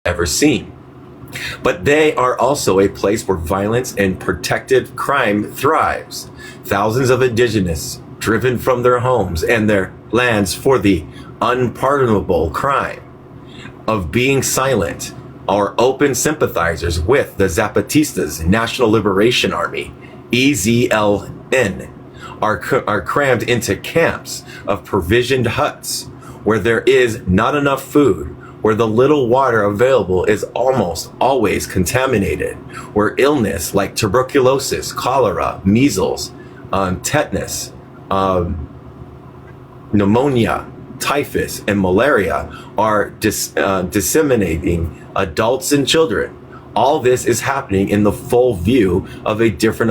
ever seen. But they are also a place where violence and protected crime thrives. Thousands of indigenous driven from their homes and their lands for the unpardonable crime of being silent are open sympathizers with the Zapatistas National Liberation Army, EZLN, are crammed into camps of provisioned huts where there is not enough food, where the little water available is almost always contaminated, where illness like tuberculosis, cholera, measles, tetanus, pneumonia, typhus, and malaria are disseminating adults and children. All this is happening in the full view of a different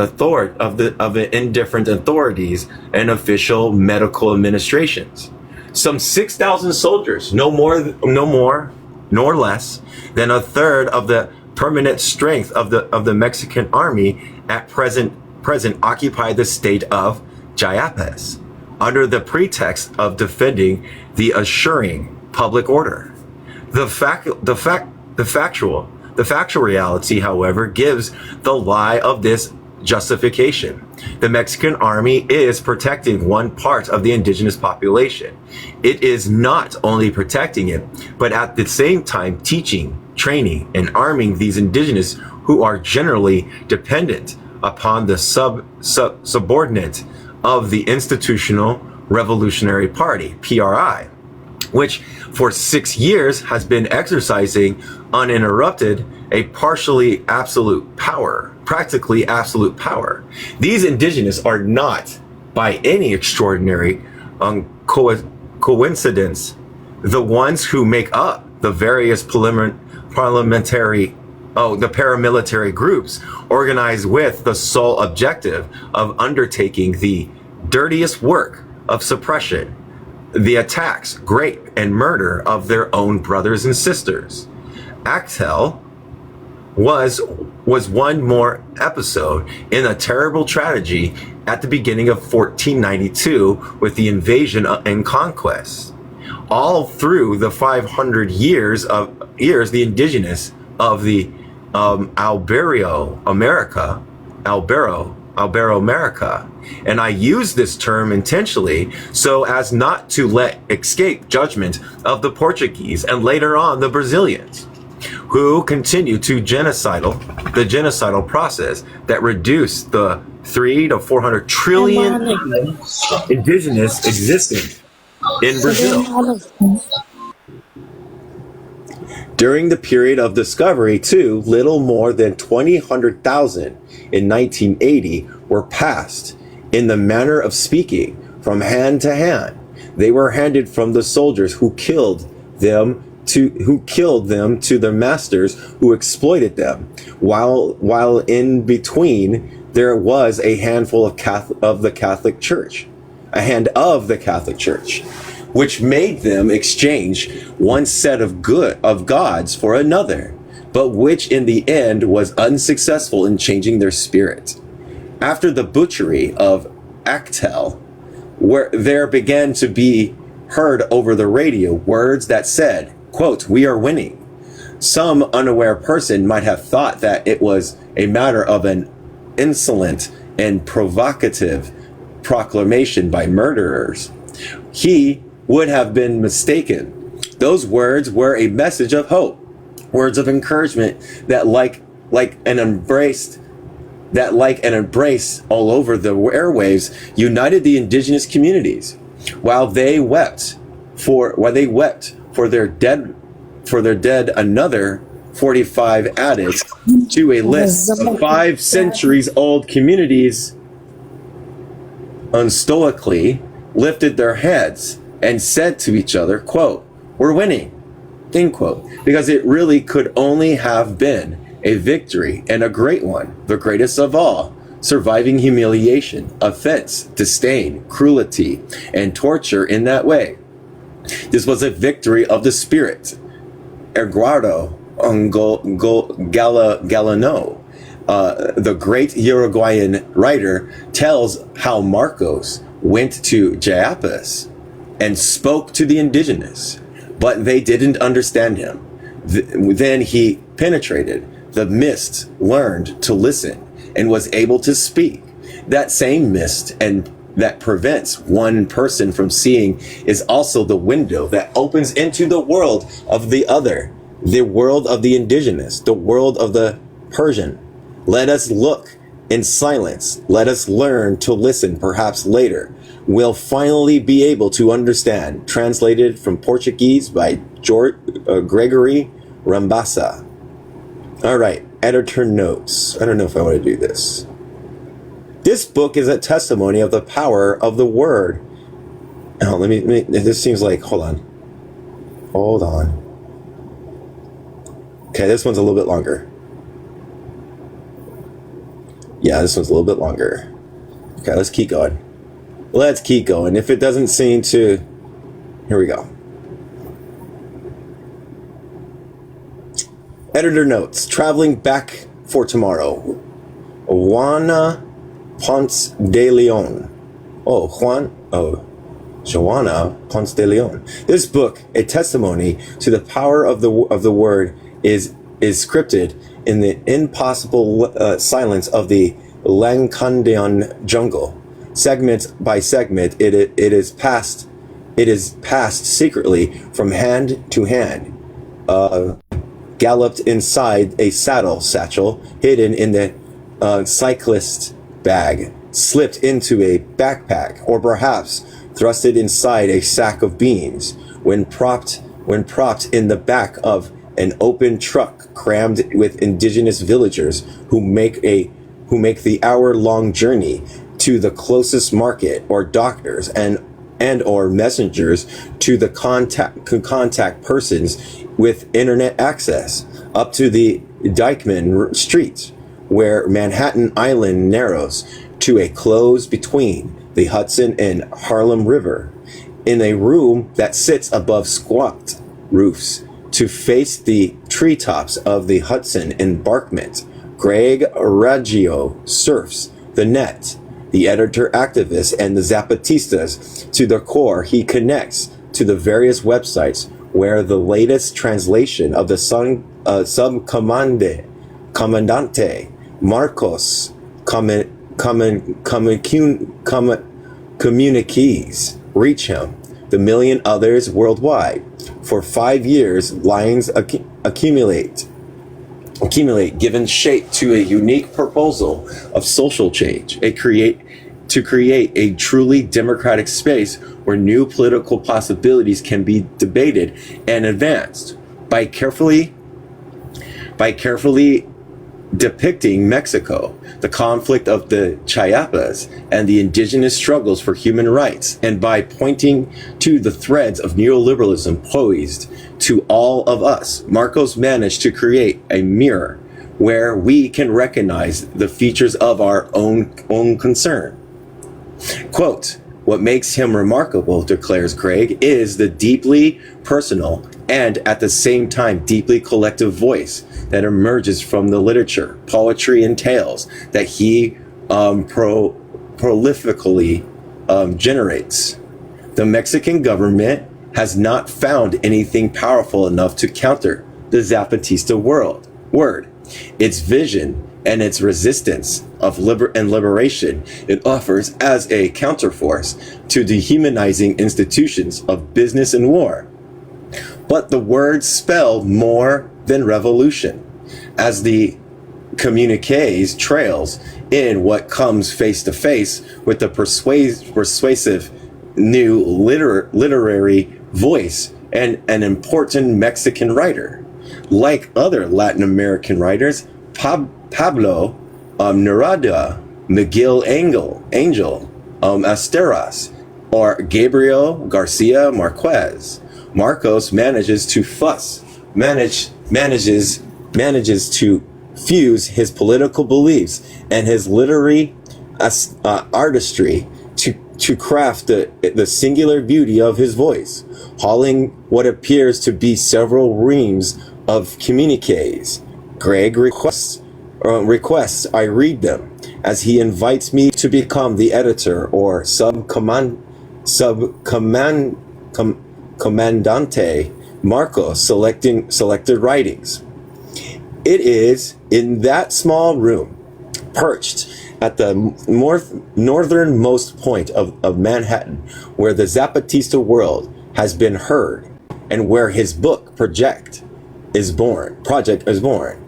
indifferent authorities and official medical administrations. Some 6,000 soldiers, no more nor less than a third of the permanent strength of the Mexican army at present occupy the state of Chiapas under the pretext of defending the assuring public order. The factual reality, however, gives the lie of this justification. The Mexican army is protecting one part of the indigenous population. It is not only protecting it, but at the same time teaching, training, and arming these indigenous who are generally dependent upon the subordinate of the Institutional Revolutionary Party, PRI, which for 6 years has been exercising uninterrupted a practically absolute power. These indigenous are not, by any extraordinary coincidence, the ones who make up the various paramilitary groups organized with the sole objective of undertaking the dirtiest work of suppression, the attacks, rape, and murder of their own brothers and sisters. Actel was one more episode in a terrible tragedy at the beginning of 1492 with the invasion and conquest. All through the 500 years, the indigenous of the Albero America, and I use this term intentionally so as not to let escape judgment of the Portuguese and later on the Brazilians, who continue the genocidal process that reduced the 300 to 400 trillion indigenous existing in Brazil. During the period of discovery, too, little more than 200,000 in 1980 were passed, in the manner of speaking, from hand to hand. They were handed from the soldiers who killed them to their masters who exploited them, while in between there was a handful of the Catholic Church, which made them exchange one set of gods for another, but which in the end was unsuccessful in changing their spirit. After the butchery of Actel, where there began to be heard over the radio words that said, quote, "We are winning." Some unaware person might have thought that it was a matter of an insolent and provocative proclamation by murderers. He would have been mistaken. Those words were a message of hope, words of encouragement that like an embrace all over the airwaves united the indigenous communities, while they wept for their dead. Another 45 added to a list of 5 centuries old communities unstoically lifted their heads and said to each other, quote, "We're winning," end quote, because it really could only have been a victory, and a great one, the greatest of all, surviving humiliation, offense, disdain, cruelty, and torture in that way. This was a victory of the spirit. Eduardo Galano, the great Uruguayan writer, tells how Marcos went to Chiapas and spoke to the indigenous, but they didn't understand him. Then he penetrated the mist, learned to listen, and was able to speak. That same mist and that prevents one person from seeing is also the window that opens into the world of the other, the world of the indigenous, the world of the Persian. Let us look in silence. Let us learn to listen. Perhaps later we'll finally be able to understand. Translated from Portuguese by Gregory Rambassa. All right, editor notes. I don't know if I want to do this. This book is a testimony of the power of the word. Oh, let me this seems like, hold on. Okay, this one's a little bit longer. Yeah, this one's a little bit longer. Okay, let's keep going. If it doesn't seem to, here we go. Editor notes, traveling back for tomorrow. Juana Ponce de Leon. Joanna Ponce de Leon. This book, a testimony to the power of the word, is scripted in the impossible silence of the Lankandian jungle. Segment by segment, it is passed secretly from hand to hand. Galloped inside a satchel, hidden in the cyclist bag, slipped into a backpack, or perhaps thrusted inside a sack of beans. When propped in the back of an open truck crammed with indigenous villagers who make the hour-long journey to the closest market, or doctors and or messengers to the contact persons with internet access, up to the Dykeman Street, where Manhattan Island narrows to a close between the Hudson and Harlem River, in a room that sits above squat roofs to face the treetops of the Hudson embankment. Greg Raggio surfs the net, the editor-activist and the Zapatistas to the core. He connects to the various websites where the latest translation of the Subcomandante Marcos communiques reach him, the million others worldwide. For 5 years, lines accumulate, giving shape to a unique proposal of social change, to create a truly democratic space where new political possibilities can be debated and advanced. By carefully depicting Mexico, the conflict of the Chiapas, and the indigenous struggles for human rights, and by pointing to the threads of neoliberalism poised to all of us, Marcos managed to create a mirror where we can recognize the features of our own concern. Quote, "What makes him remarkable," declares Craig, "is the deeply personal and at the same time deeply collective voice that emerges from the literature, poetry, and tales that he prolifically generates. The Mexican government has not found anything powerful enough to counter the Zapatista word. Its vision and its resistance of liberation it offers as a counterforce to dehumanizing institutions of business and war. But the word spelled more than revolution, as the communiques trails in what comes face to face with the persuasive new literary voice and an important Mexican writer. Like other Latin American writers, Pablo Neruda, Miguel Angel, Asteras, or Gabriel Garcia Marquez, Marcos manages to fuse his political beliefs and his literary artistry to craft the singular beauty of his voice, hauling what appears to be several reams of communiques. Greg requests I read them, as he invites me to become the editor or subcomandante Marco selected writings. It is in that small room, perched at the northernmost point of Manhattan, where the Zapatista world has been heard, and where his book project is born.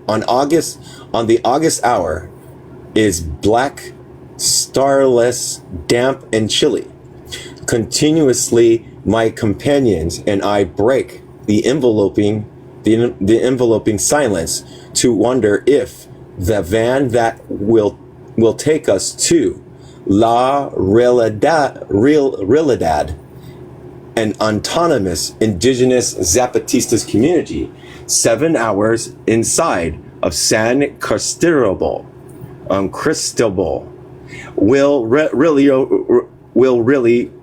On the August hour is black, starless, damp, and chilly. Continuously, my companions and I break the enveloping silence to wonder if the van that will take us to La Realidad, an autonomous indigenous Zapatistas community, 7 hours inside of San Cristobal, will really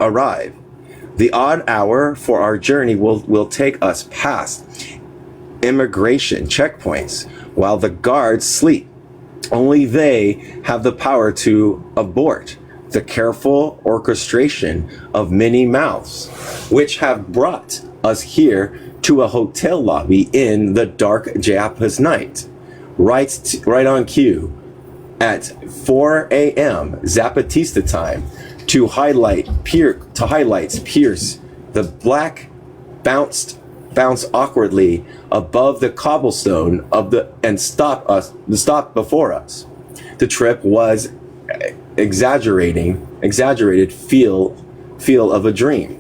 arrive. The odd hour for our journey will take us past immigration checkpoints while the guards sleep. Only they have the power to abort the careful orchestration of many mouths, which have brought us here to a hotel lobby in the dark Japanese night, right on cue at 4 a.m. Zapatista time to pierce the black bounce awkwardly above the cobblestone and stop before us. The trip was exaggerated feel of a dream.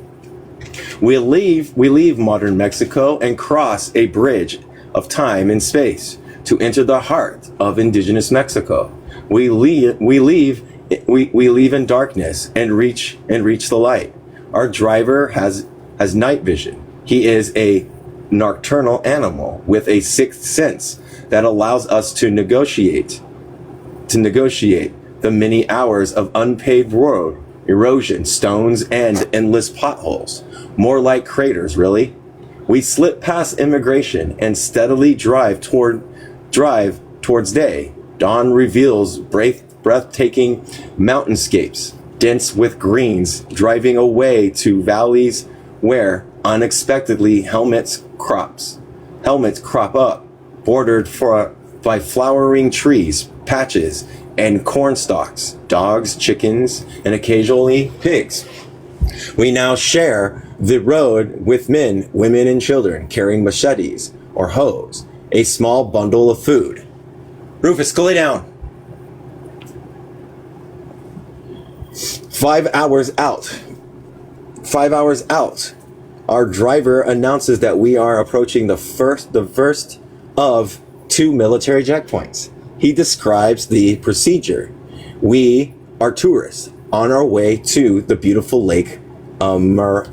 We leave modern Mexico and cross a bridge of time and space to enter the heart of indigenous Mexico. We leave in darkness and reach the light. Our driver has night vision. He is a nocturnal animal with a sixth sense that allows us to negotiate the many hours of unpaved road, erosion, stones, and endless potholes. More like craters, really. We slip past immigration and steadily drive towards day. Dawn reveals breathtaking mountainscapes, dense with greens, driving away to valleys where unexpectedly helmets crop up, bordered by flowering trees, patches, and corn stalks, dogs, chickens, and occasionally pigs. We now share the road with men, women, and children carrying machetes or hoes, a small bundle of food. Rufus, go lay down. 5 hours out. Our driver announces that we are approaching the first of 2 military checkpoints. He describes the procedure. We are tourists on our way to the beautiful lake Miramar,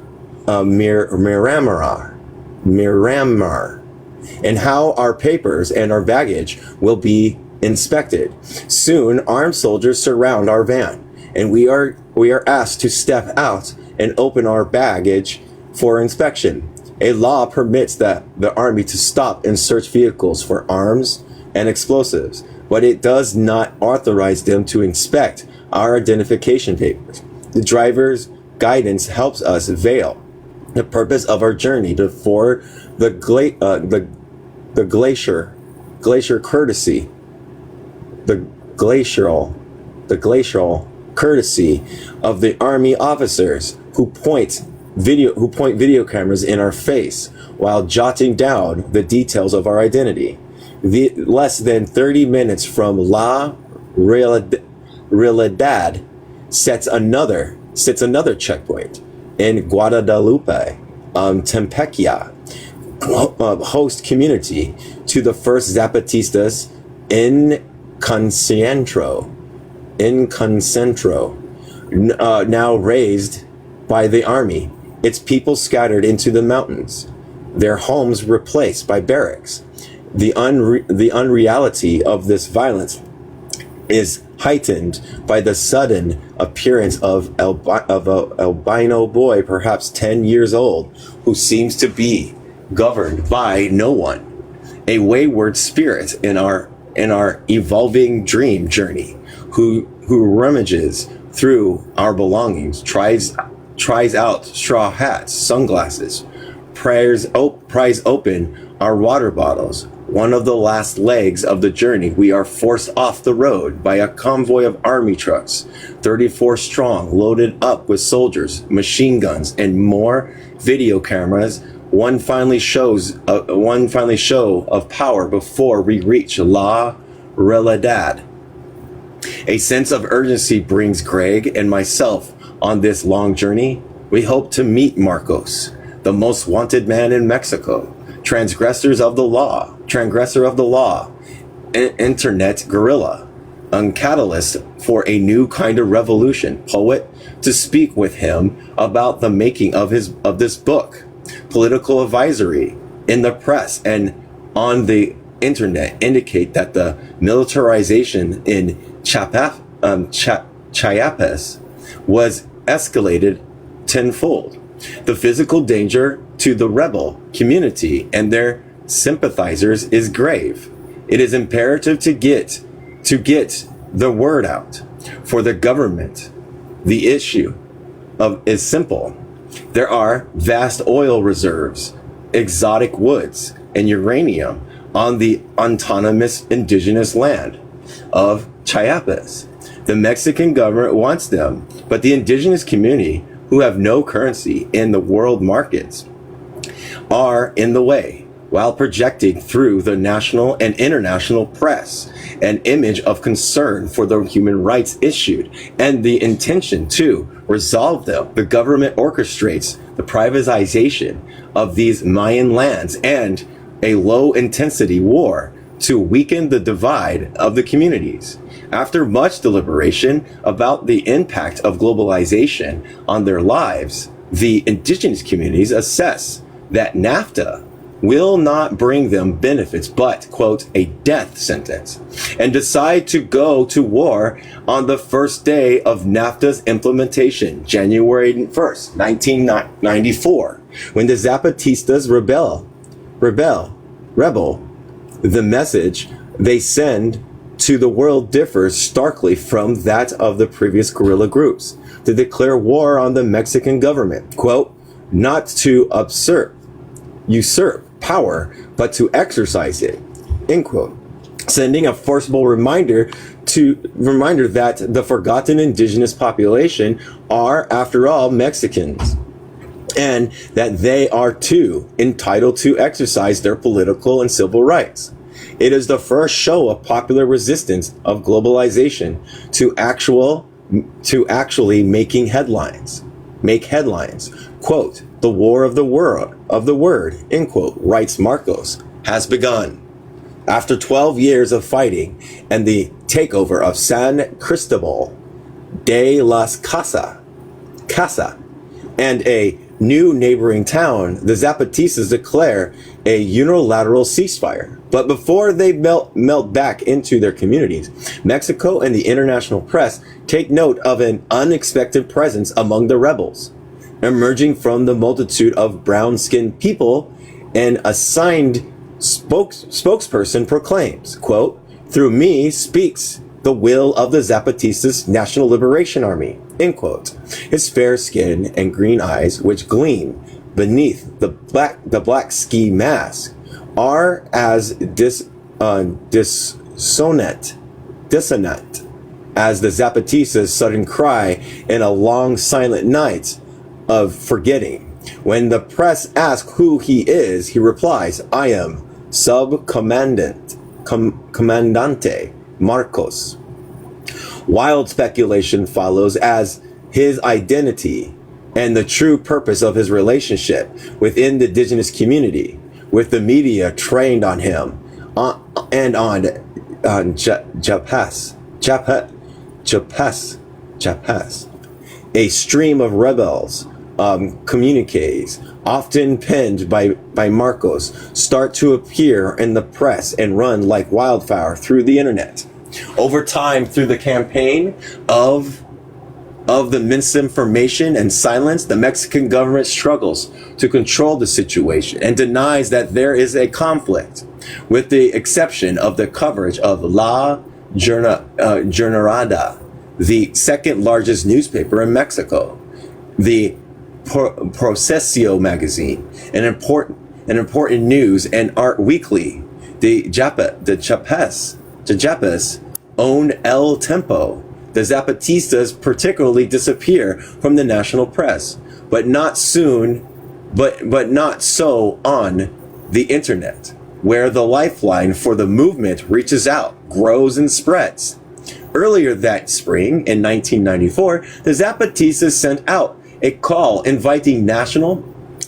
and how our papers and our baggage will be inspected. Soon, armed soldiers surround our van, and we are asked to step out and open our baggage for inspection. A law permits the army to stop and search vehicles for arms and explosives, but it does not authorize them to inspect our identification papers. The driver's guidance helps us veil the purpose of our journey before the glacial courtesy of the army officers who point video cameras in our face while jotting down the details of our identity. Less than 30 minutes from La Realidad sits another checkpoint in Guadalupe, Tempequia, host community to the first Zapatistas in Concentro, now raised by the army, its people scattered into the mountains, their homes replaced by barracks. The unreality of this violence is heightened by the sudden appearance of an albino boy, perhaps 10 years old, who seems to be governed by no one, a wayward spirit in our evolving dream journey, who rummages through our belongings, tries out straw hats, sunglasses, prise open our water bottles. One of the last legs of the journey, we are forced off the road by a convoy of army trucks, 34 strong, loaded up with soldiers, machine guns, and more video cameras. One final show of power before we reach La Realidad. A sense of urgency brings Greg and myself on this long journey. We hope to meet Marcos, the most wanted man in Mexico, transgressor of the law, internet guerrilla, a catalyst for a new kind of revolution, poet, to speak with him about the making of this book, political advisory in the press and on the internet indicate that the militarization in Chiapas was escalated tenfold. The physical danger to the rebel community and their sympathizers is grave. It is imperative to get the word out for the government. The issue is simple. There are vast oil reserves, exotic woods, and uranium on the autonomous indigenous land of Chiapas. The Mexican government wants them, but the indigenous community, who have no currency in the world markets, are in the way, while projecting through the national and international press an image of concern for the human rights issued and the intention to resolve them. The government orchestrates the privatization of these Mayan lands and a low-intensity war to weaken the divide of the communities. After much deliberation about the impact of globalization on their lives, the indigenous communities assess that NAFTA will not bring them benefits, but, quote, a death sentence, and decide to go to war on the first day of NAFTA's implementation, January 1st, 1994, when the Zapatistas rebel. The message they send to the world differs starkly from that of the previous guerrilla groups to declare war on the Mexican government, quote, not to usurp power, but to exercise it, end quote. Sending a forcible reminder that the forgotten indigenous population are, after all, Mexicans, and that they are too entitled to exercise their political and civil rights. It is the first show of popular resistance of globalization to actually make headlines. Quote, the war of the word, end quote, writes Marcos, has begun. After 12 years of fighting and the takeover of San Cristobal de las Casa, and a new neighboring town, the Zapatistas declare a unilateral ceasefire. But before they melt back into their communities, Mexico and the international press take note of an unexpected presence among the rebels. Emerging from the multitude of brown-skinned people, an assigned spokesperson proclaims, quote, through me speaks the will of the Zapatistas National Liberation Army, end quote. His fair skin and green eyes, which gleam beneath the black ski mask, are as dissonant as the Zapatistas' sudden cry in a long silent night of forgetting. When the press asks who he is, he replies, I am Comandante Marcos. Wild speculation follows as his identity and the true purpose of his relationship within the indigenous community, with the media trained on him and on Chiapas. A stream of rebels communiques, often penned by Marcos, start to appear in the press and run like wildfire through the internet. Over time, through the campaign of the misinformation and silence, the Mexican government struggles to control the situation and denies that there is a conflict, with the exception of the coverage of La Jornada, the second largest newspaper in Mexico. The Processio magazine, an important news and art weekly. The Japas own El Tempo. The Zapatistas particularly disappear from the national press, but not soon, but not so on the internet, where the lifeline for the movement reaches out, grows, and spreads. Earlier that spring, in 1994, the Zapatistas sent out a call inviting national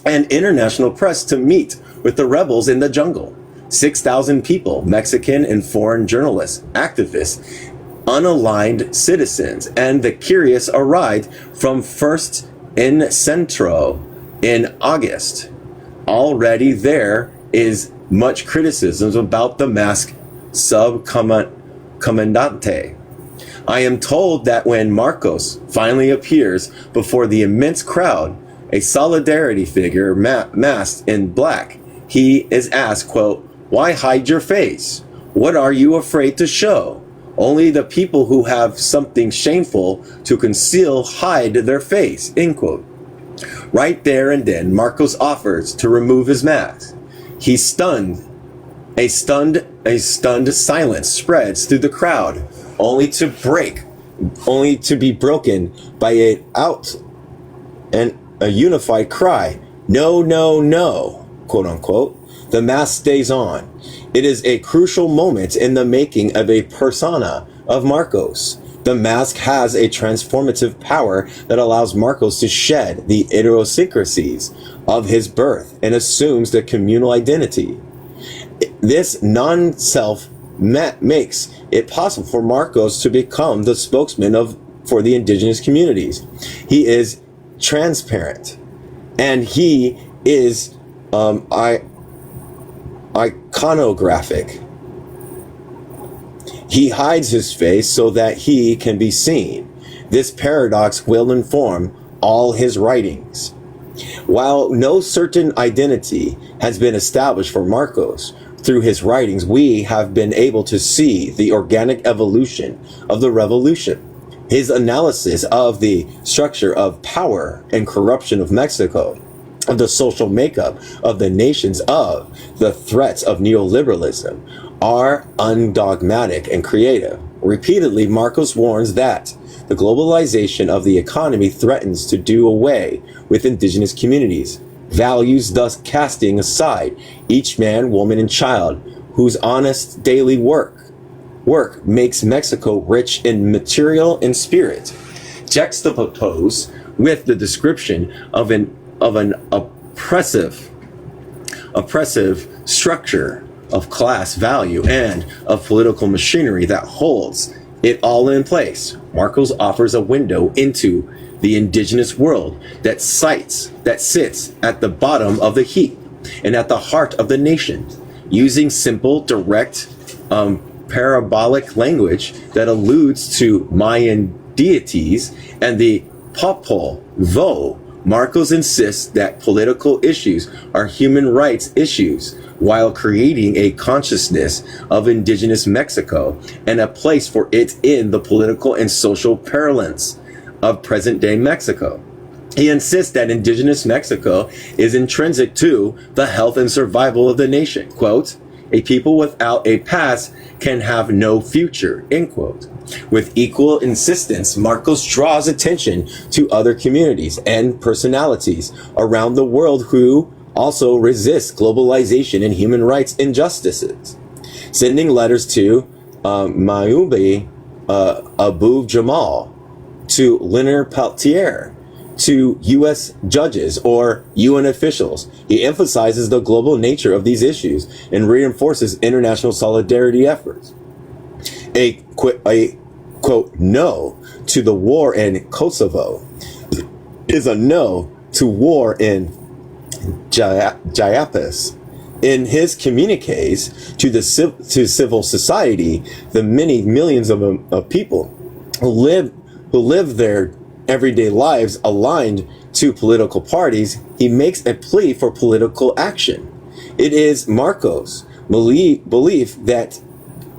and international press to meet with the rebels in the jungle. 6,000 people, Mexican and foreign journalists, activists, unaligned citizens, and the curious arrived from First in Centro in August. Already there is much criticism about the masked subcomandante. I am told that when Marcos finally appears before the immense crowd, a solidarity figure masked in black, he is asked, quote, "Why hide your face? What are you afraid to show? Only the people who have something shameful to conceal hide their face," end quote. Right there and then, Marcos offers to remove his mask. He's stunned. A stunned silence spreads through the crowd, only to be broken by a unified cry, "No, no, no," quote unquote. The mask stays on. It is a crucial moment in the making of a persona of Marcos. The mask has a transformative power that allows Marcos to shed the idiosyncrasies of his birth and assumes the communal identity. This non-self makes it possible for Marcos to become the spokesman for the indigenous communities. He is transparent, and he is iconographic. He hides his face so that he can be seen. This paradox will inform all his writings. While no certain identity has been established for Marcos, through his writings, we have been able to see the organic evolution of the revolution. His analysis of the structure of power and corruption of Mexico, of the social makeup of the nations, of the threats of neoliberalism, are undogmatic and creative. Repeatedly, Marcos warns that the globalization of the economy threatens to do away with indigenous communities, values thus casting aside each man, woman, and child whose honest daily work makes Mexico rich in material and spirit. Juxtaposed with the description of an oppressive structure of class value and of political machinery that holds it all in place, Marcos offers a window into the indigenous world that sits at the bottom of the heap and at the heart of the nation, using simple, direct, parabolic language that alludes to Mayan deities and the Popol Vuh. Marcos insists that political issues are human rights issues, while creating a consciousness of indigenous Mexico and a place for it in the political and social parlance of present-day Mexico. He insists that indigenous Mexico is intrinsic to the health and survival of the nation. Quote, "A people without a past can have no future," end quote. With equal insistence, Marcos draws attention to other communities and personalities around the world who also resist globalization and human rights injustices. Sending letters to Mayumbe Abu Jamal, to Leonard Peltier, to U.S. judges or UN officials. He emphasizes the global nature of these issues and reinforces international solidarity efforts. A quote, "no to the war in Kosovo is a no to war in Chiapas." In his communiques to civil society, the many millions of people who live their everyday lives aligned to political parties, he makes a plea for political action. It is Marcos' belief that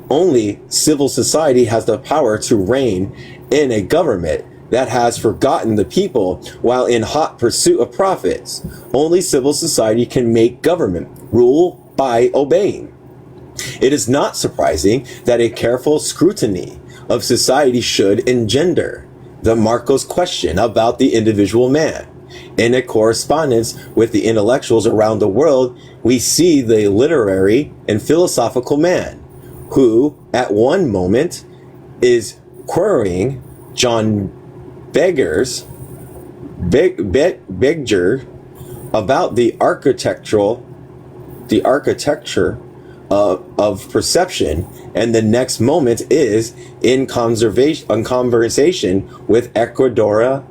only civil society has the power to rein in a government that has forgotten the people while in hot pursuit of profits. Only civil society can make government rule by obeying. It is not surprising that a careful scrutiny of society should engender the Marcos question about the individual man. In a correspondence with the intellectuals around the world, we see the literary and philosophical man, who at one moment is querying John Beggar about the architecture of perception, and the next moment is in conversation with Eduardo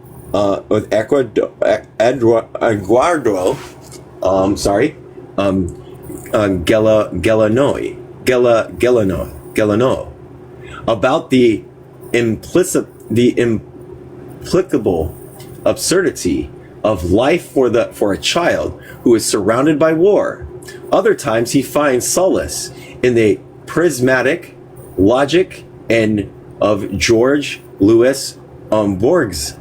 Gelano about the implicable absurdity of life for a child who is surrounded by war. Other times he finds solace in the prismatic logic and of George Louis Borges,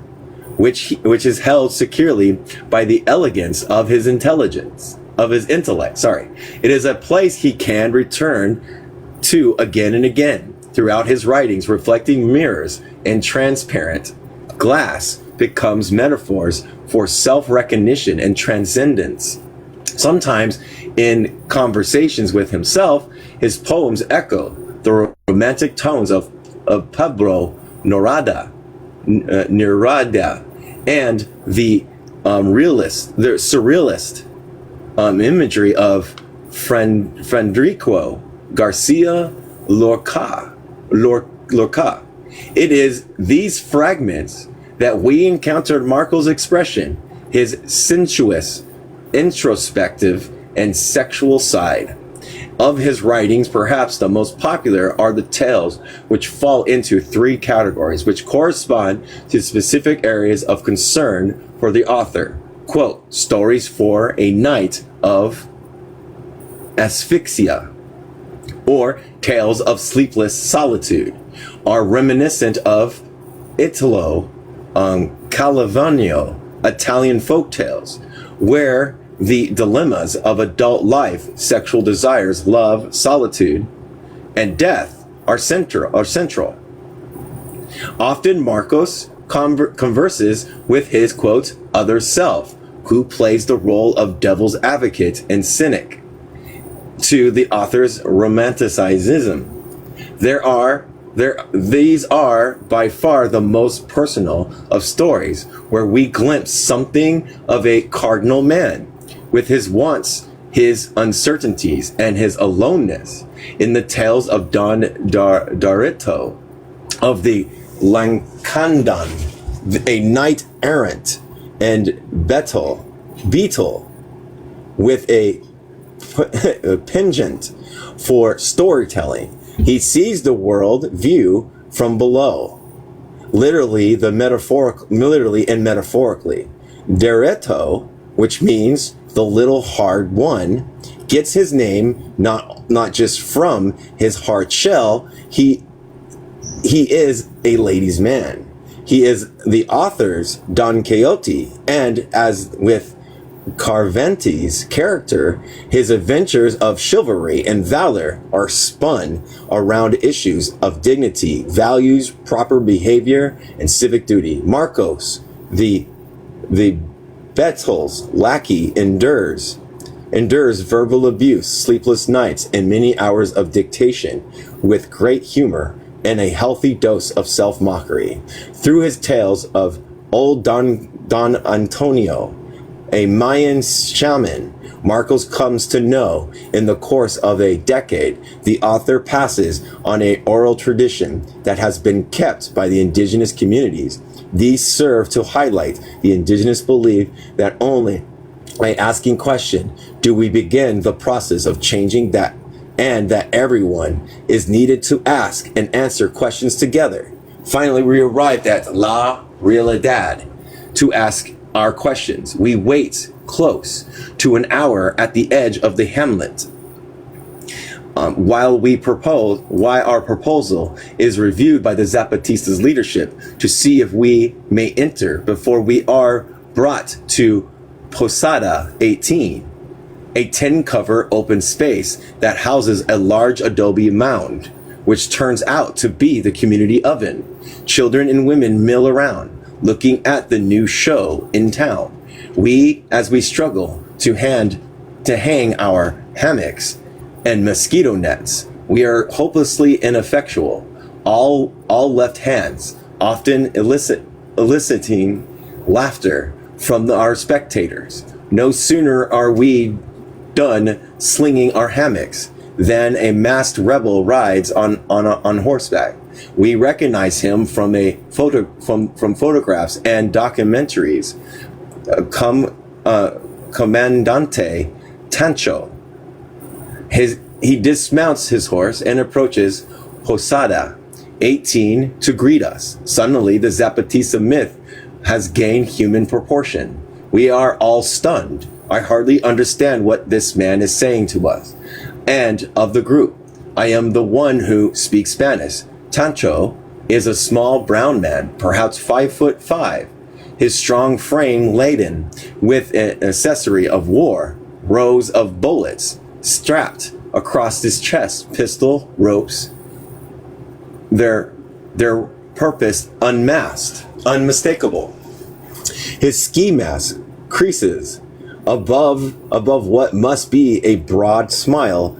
which is held securely by the elegance of his intellect. It is a place he can return to again and again throughout his writings. Reflecting mirrors and transparent glass becomes metaphors for self-recognition and transcendence. Sometimes in conversations with himself, his poems echo the romantic tones of Pablo Neruda and the surrealist imagery of Federico Garcia Lorca. It is these fragments that we encountered Marco's expression, his sensuous, introspective, and sexual side. Of his writings, perhaps the most popular are the tales, which fall into three categories, which correspond to specific areas of concern for the author. Quote, stories for a night of asphyxia, or tales of sleepless solitude, are reminiscent of Italo Calvino Italian folk tales, where the dilemmas of adult life, sexual desires, love, solitude, and death are central. Often Marcos converses with his, quote, other self, who plays the role of devil's advocate and cynic to the author's romanticism. These are by far the most personal of stories, where we glimpse something of a cardinal man, with his wants, his uncertainties, and his aloneness. In the tales of Don Darito, of the Lancandan, a knight errant, and Beetle, with a penchant for storytelling, he sees the world view from below, literally and metaphorically. Darito, which means the little hard one, gets his name not just from his hard shell. He is a ladies' man. He is the author's Don Quixote, and as with Carvente's character, his adventures of chivalry and valor are spun around issues of dignity, values, proper behavior, and civic duty. Marcos, the Bettles lackey, endures verbal abuse, sleepless nights, and many hours of dictation with great humor and a healthy dose of self-mockery. Through his tales of old Don Antonio, a Mayan shaman, Marcos comes to know in the course of a decade, the author passes on an oral tradition that has been kept by the indigenous communities. These serve to highlight the indigenous belief that only by asking question do we begin the process of changing that, and that everyone is needed to ask and answer questions together. Finally, we arrived at La Realidad to ask our questions. We wait close to an hour at the edge of the hamlet. Why our proposal is reviewed by the Zapatistas leadership to see if we may enter before we are brought to Posada 18, a 10-cover open space that houses a large adobe mound, which turns out to be the community oven. Children and women mill around, looking at the new show in town. As we struggle to hang our hammocks and mosquito nets, we are hopelessly ineffectual. All left hands, often eliciting laughter from our spectators. No sooner are we done slinging our hammocks than a masked rebel rides on horseback. We recognize him from photographs and documentaries. Comandante Tancho. He dismounts his horse and approaches Posada 18 to greet us. Suddenly, the Zapatista myth has gained human proportion. We are all stunned. I hardly understand what this man is saying to us. And of the group, I am the one who speaks Spanish. Tancho is a small brown man, perhaps 5'5". His strong frame laden with an accessory of war, rows of bullets strapped across his chest, pistol, ropes, their purpose unmasked, unmistakable. His ski mask creases above what must be a broad smile,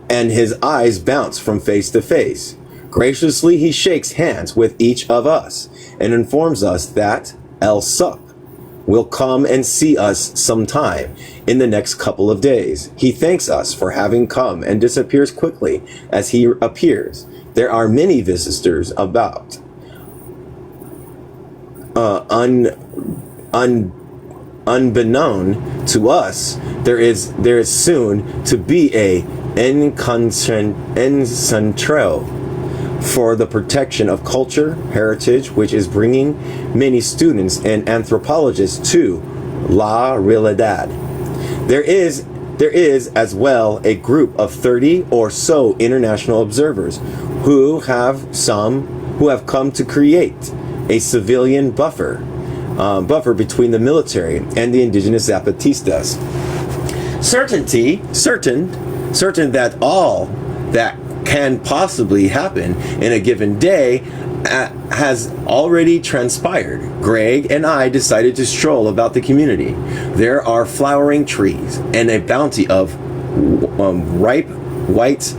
and his eyes bounce from face to face. Graciously he shakes hands with each of us and informs us that El Sup will come and see us sometime in the next couple of days. He thanks us for having come and disappears quickly as he appears. There are many visitors about. Unbeknown to us, there is soon to be a encuentro for the protection of culture, heritage, which is bringing many students and anthropologists to La Realidad. There is as well a group of 30 or so international observers who have come to create a civilian buffer between the military and the indigenous Zapatistas. Certain that all that can possibly happen in a given day has already transpired. Greg and I decided to stroll about the community. There are flowering trees and a bounty of ripe white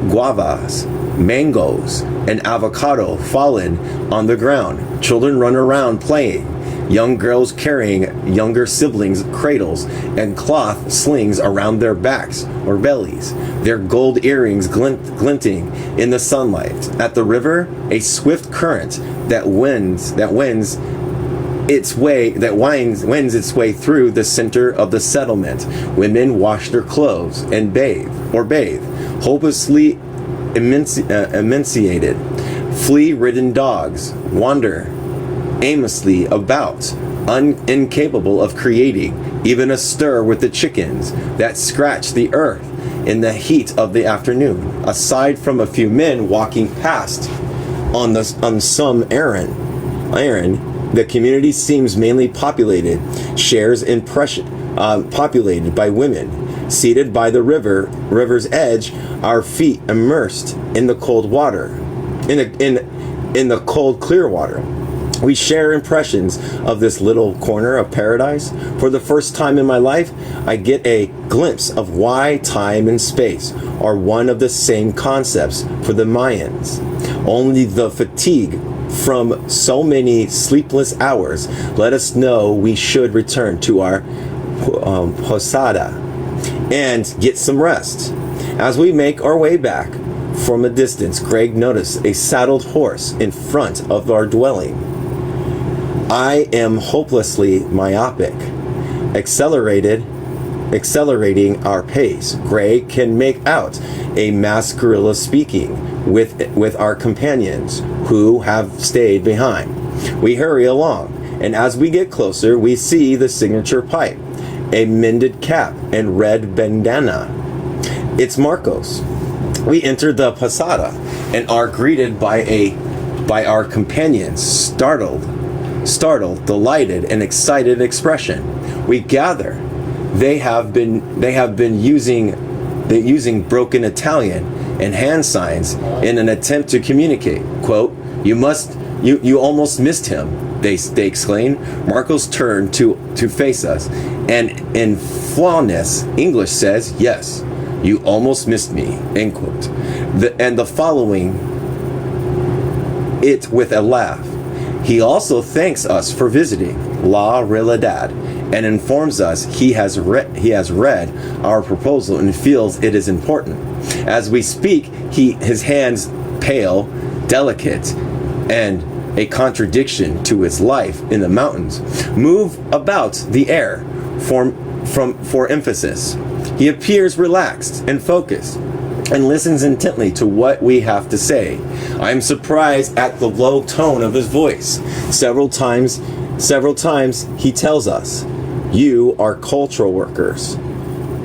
guavas, mangoes, and avocado fallen on the ground. Children run around playing. Young girls carrying younger siblings' cradles and cloth slings around their backs or bellies, their gold earrings glinting in the sunlight. At the river, a swift current that winds its way through the center of the settlement. Women wash their clothes and bathe, hopelessly emaciated. Flea-ridden dogs wander aimlessly about, incapable of creating even a stir with the chickens that scratch the earth in the heat of the afternoon. Aside from a few men walking past on some errand, the community seems mainly populated by women. Seated by the river's edge, our feet immersed in the cold water, in the cold clear water. We share impressions of this little corner of paradise. For the first time in my life, I get a glimpse of why time and space are one of the same concepts for the Mayans. Only the fatigue from so many sleepless hours let us know we should return to our posada and get some rest. As we make our way back from a distance, Greg noticed a saddled horse in front of our dwelling. I am hopelessly myopic. Accelerating our pace, Greg can make out a masked gorilla speaking with our companions who have stayed behind. We hurry along, and as we get closer, we see the signature pipe, a mended cap, and red bandana. It's Marcos. We enter the posada and are greeted by our companions, startled, delighted, and excited expression. We gather. They have been using broken Italian and hand signs in an attempt to communicate. Quote, you almost missed him, they exclaim. Marcos turned to face us, and in flawless English says, yes, you almost missed me, end quote. The following it with a laugh. He also thanks us for visiting La Realidad and informs us he has read our proposal and feels it is important. As we speak, his hands pale, delicate, and a contradiction to his life in the mountains, move about the air for emphasis. He appears relaxed and focused and listens intently to what we have to say. I am surprised at the low tone of his voice. Several times he tells us, you are cultural workers,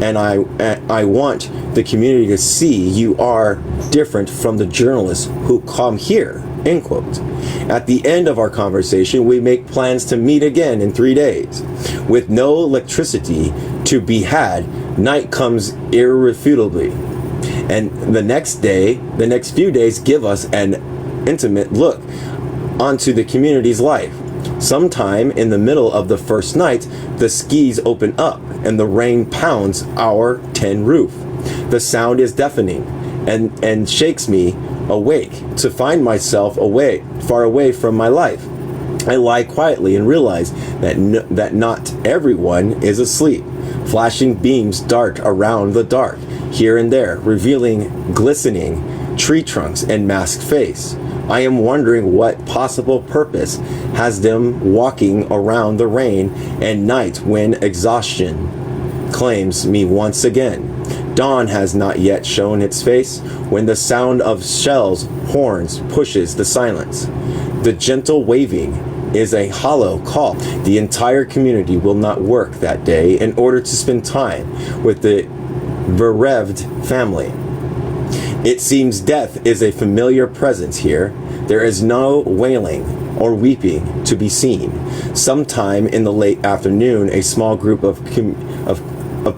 and I want the community to see you are different from the journalists who come here, end quote. At the end of our conversation, we make plans to meet again in 3 days. With no electricity to be had, night comes irrefutably. And the next few days give us an intimate look onto the community's life. Sometime in the middle of the first night, the skis open up and the rain pounds our tin roof. The sound is deafening and shakes me awake to find myself far away from my life. I lie quietly and realize that not everyone is asleep. Flashing beams dart around the dark, here and there, revealing glistening tree trunks and masked face. I am wondering what possible purpose has them walking around the rain and night when exhaustion claims me once again. Dawn has not yet shown its face when the sound of shells' horns pushes the silence. The gentle waving is a hollow call. The entire community will not work that day in order to spend time with the bereaved family. It seems death is a familiar presence here. There is no wailing or weeping to be seen. Sometime in the late afternoon, a small group of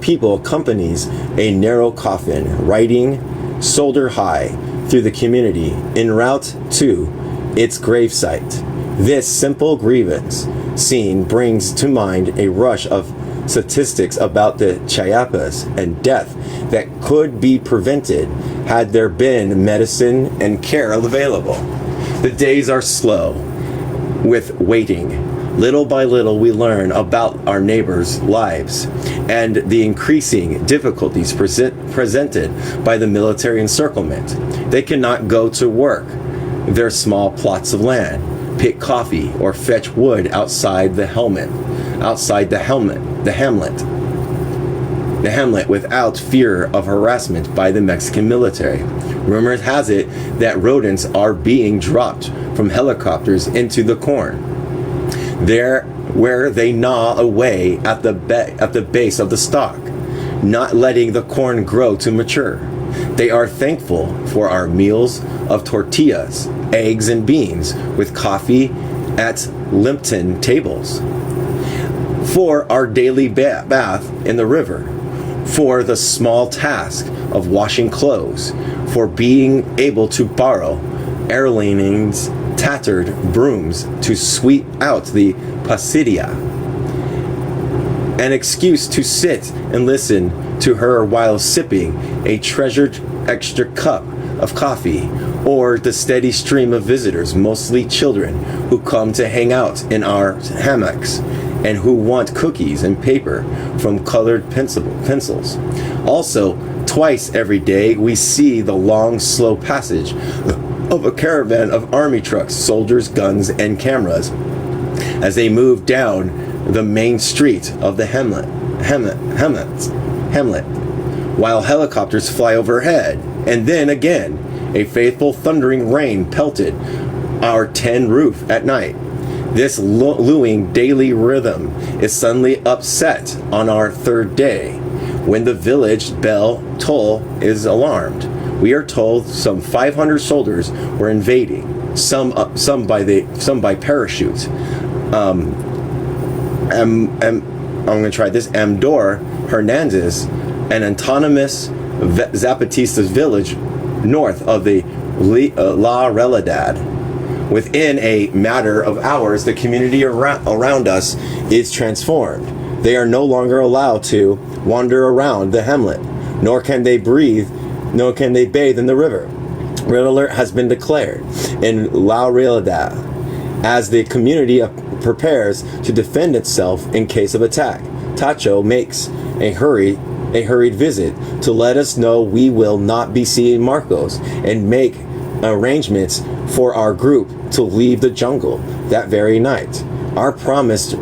people accompanies a narrow coffin riding shoulder high through the community en route to its gravesite. This simple grievance scene brings to mind a rush of statistics about the Chiapas and death that could be prevented had there been medicine and care available. The days are slow with waiting. Little by little we learn about our neighbors' lives and the increasing difficulties presented by the military encirclement. They cannot go to work their small plots of land, pick coffee, or fetch wood outside the hamlet without fear of harassment by the Mexican military. Rumor has it that rodents are being dropped from helicopters into the corn, there where they gnaw away at the base of the stalk, not letting the corn grow to mature. They are thankful for our meals of tortillas, eggs, and beans with coffee at Lipton tables, for our daily bath in the river, for the small task of washing clothes, for being able to borrow Erling's tattered brooms to sweep out the pasillo, an excuse to sit and listen to her while sipping a treasured extra cup of coffee, or the steady stream of visitors, mostly children, who come to hang out in our hammocks and who want cookies and paper from colored pencils. Also, twice every day we see the long, slow passage of a caravan of army trucks, soldiers, guns, and cameras as they move down the main street of the hamlet, while helicopters fly overhead. And then again, a faithful thundering rain pelted our tin roof at night. This lulling daily rhythm is suddenly upset on our third day, when the village bell toll is alarmed. We are told some 500 soldiers were invading, some by parachute. I'm going to try this. Amdor Hernandez, an autonomous Zapatistas village north of the La Realidad. Within a matter of hours, the community around us is transformed. They are no longer allowed to wander around the hamlet, nor can they bathe in the river. Red alert has been declared in La Realidad as the community prepares to defend itself in case of attack. Tacho makes a hurried visit to let us know we will not be seeing Marcos and make arrangements for our group to leave the jungle that very night. Our promised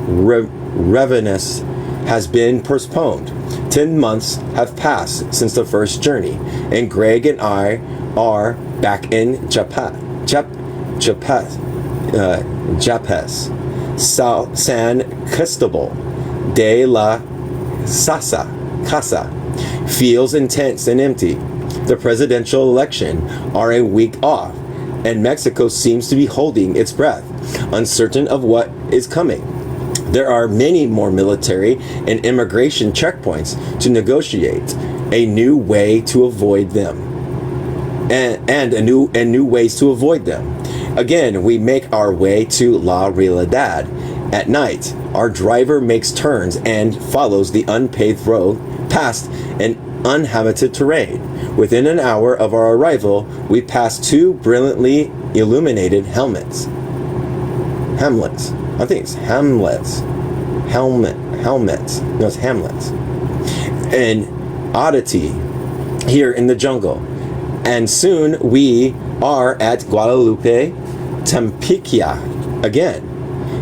revenus has been postponed. 10 months have passed since the first journey, and Greg and I are back in Japes, San Cristobal de la Casa. Feels intense and empty. The presidential election are a week off, and Mexico seems to be holding its breath, uncertain of what is coming. There are many more military and immigration checkpoints to negotiate, a new way to avoid them, and new ways to avoid them. Again, we make our way to La Realidad. At night, our driver makes turns and follows the unpaved road past an uninhabited terrain. Within an hour of our arrival, we pass two brilliantly illuminated hamlets. I think it's hamlets. Helmets. No, it's hamlets. An oddity here in the jungle. And soon we are at Guadalupe Tempiquia again.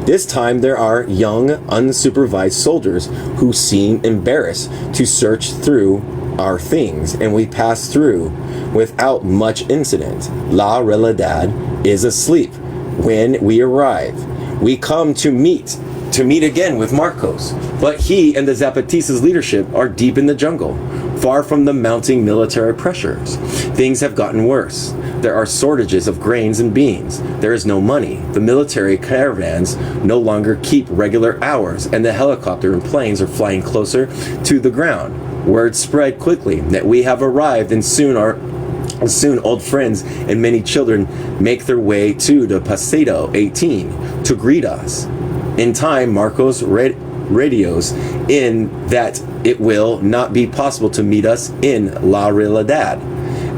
This time there are young, unsupervised soldiers who seem embarrassed to search through our things, and we pass through without much incident. La Realidad is asleep when we arrive. We come to meet again with Marcos, but he and the Zapatistas leadership are deep in the jungle, far from the mounting military pressures. Things have gotten worse. There are shortages of grains and beans. There is no money. The military caravans no longer keep regular hours, and the helicopter and planes are flying closer to the ground. Word spread quickly that we have arrived, and soon old friends and many children make their way to the Paseo 18 to greet us. In time, Marcos radios in that it will not be possible to meet us in La Realidad,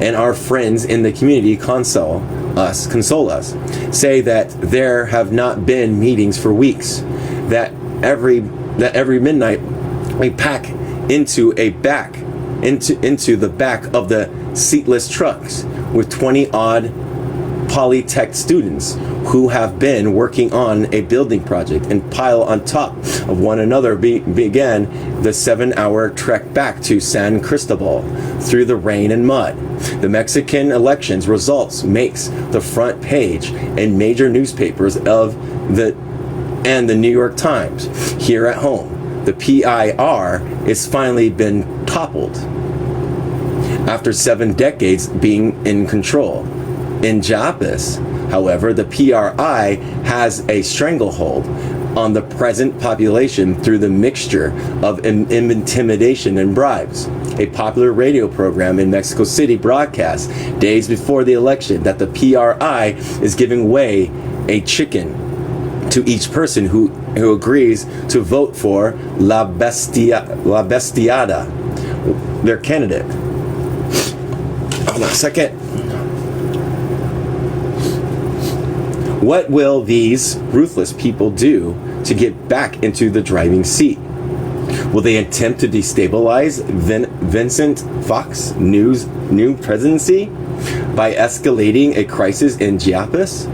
and our friends in the community console us, say that there have not been meetings for weeks, that every midnight we pack into the back of the seatless trucks with 20 odd Polytech students who have been working on a building project and pile on top of one another began the 7-hour trek back to San Cristobal through the rain and mud. The Mexican elections results makes the front page in major newspapers and the New York Times. Here at home, the PIR is finally been toppled after 7 decades being in control. In Chiapas, however, the PRI has a stranglehold on the present population through the mixture of intimidation and bribes. A popular radio program in Mexico City broadcast days before the election that the PRI is giving away a chicken to each person who agrees to vote for La Bestiada, their candidate. Hold on a second. What will these ruthless people do to get back into the driving seat? Will they attempt to destabilize Vincent Fox's new presidency by escalating a crisis in Chiapas?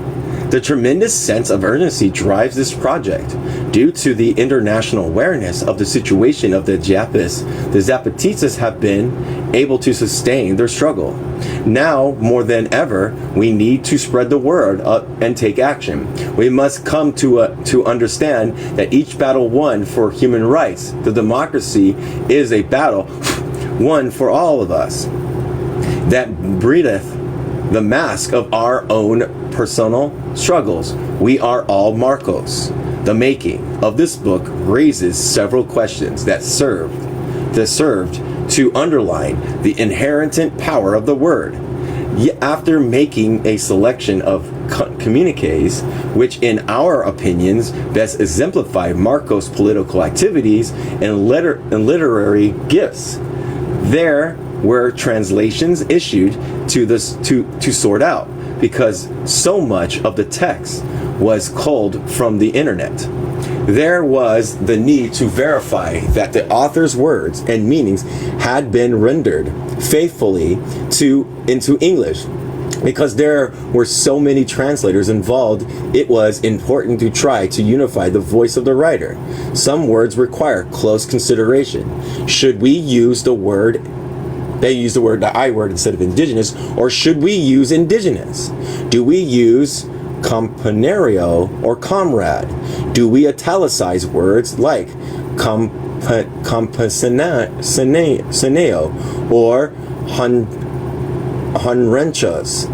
The tremendous sense of urgency drives this project. Due to the international awareness of the situation of the Chiapas, the Zapatistas have been able to sustain their struggle. Now, more than ever, we need to spread the word and take action. We must come to understand that each battle won for human rights, the democracy, is a battle won for all of us. that breatheth the mask of our own personal struggles. We are all Marcos. The making of this book raises several questions that served to underline the inherent power of the word. Yet after making a selection of communiques, which in our opinions best exemplify Marcos' political activities and literary gifts, there were translations issued to sort out, because so much of the text was culled from the internet. There was the need to verify that the author's words and meanings had been rendered faithfully into English. Because there were so many translators involved, it was important to try to unify the voice of the writer. Some words require close consideration. Should we use the word, they use the I word instead of indigenous, or should we use indigenous? Do we use compañero or comrade? Do we italicize words like compañero or honrenchas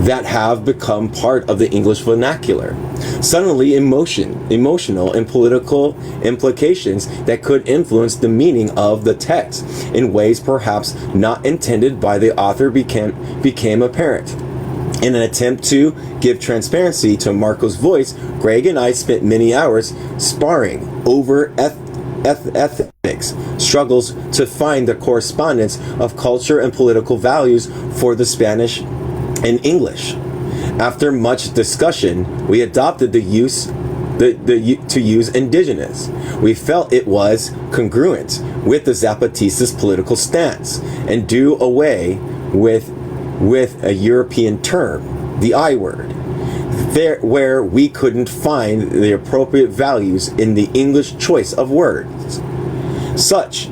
that have become part of the English vernacular? Suddenly, emotional and political implications that could influence the meaning of the text in ways perhaps not intended by the author became apparent. In an attempt to give transparency to Marco's voice, Greg and I spent many hours sparring over ethics, struggles to find the correspondence of culture and political values for the Spanish and English. After much discussion, we adopted to use indigenous. We felt it was congruent with the Zapatistas' political stance and do away with a European term, the I word, there where we couldn't find the appropriate values in the English choice of words, such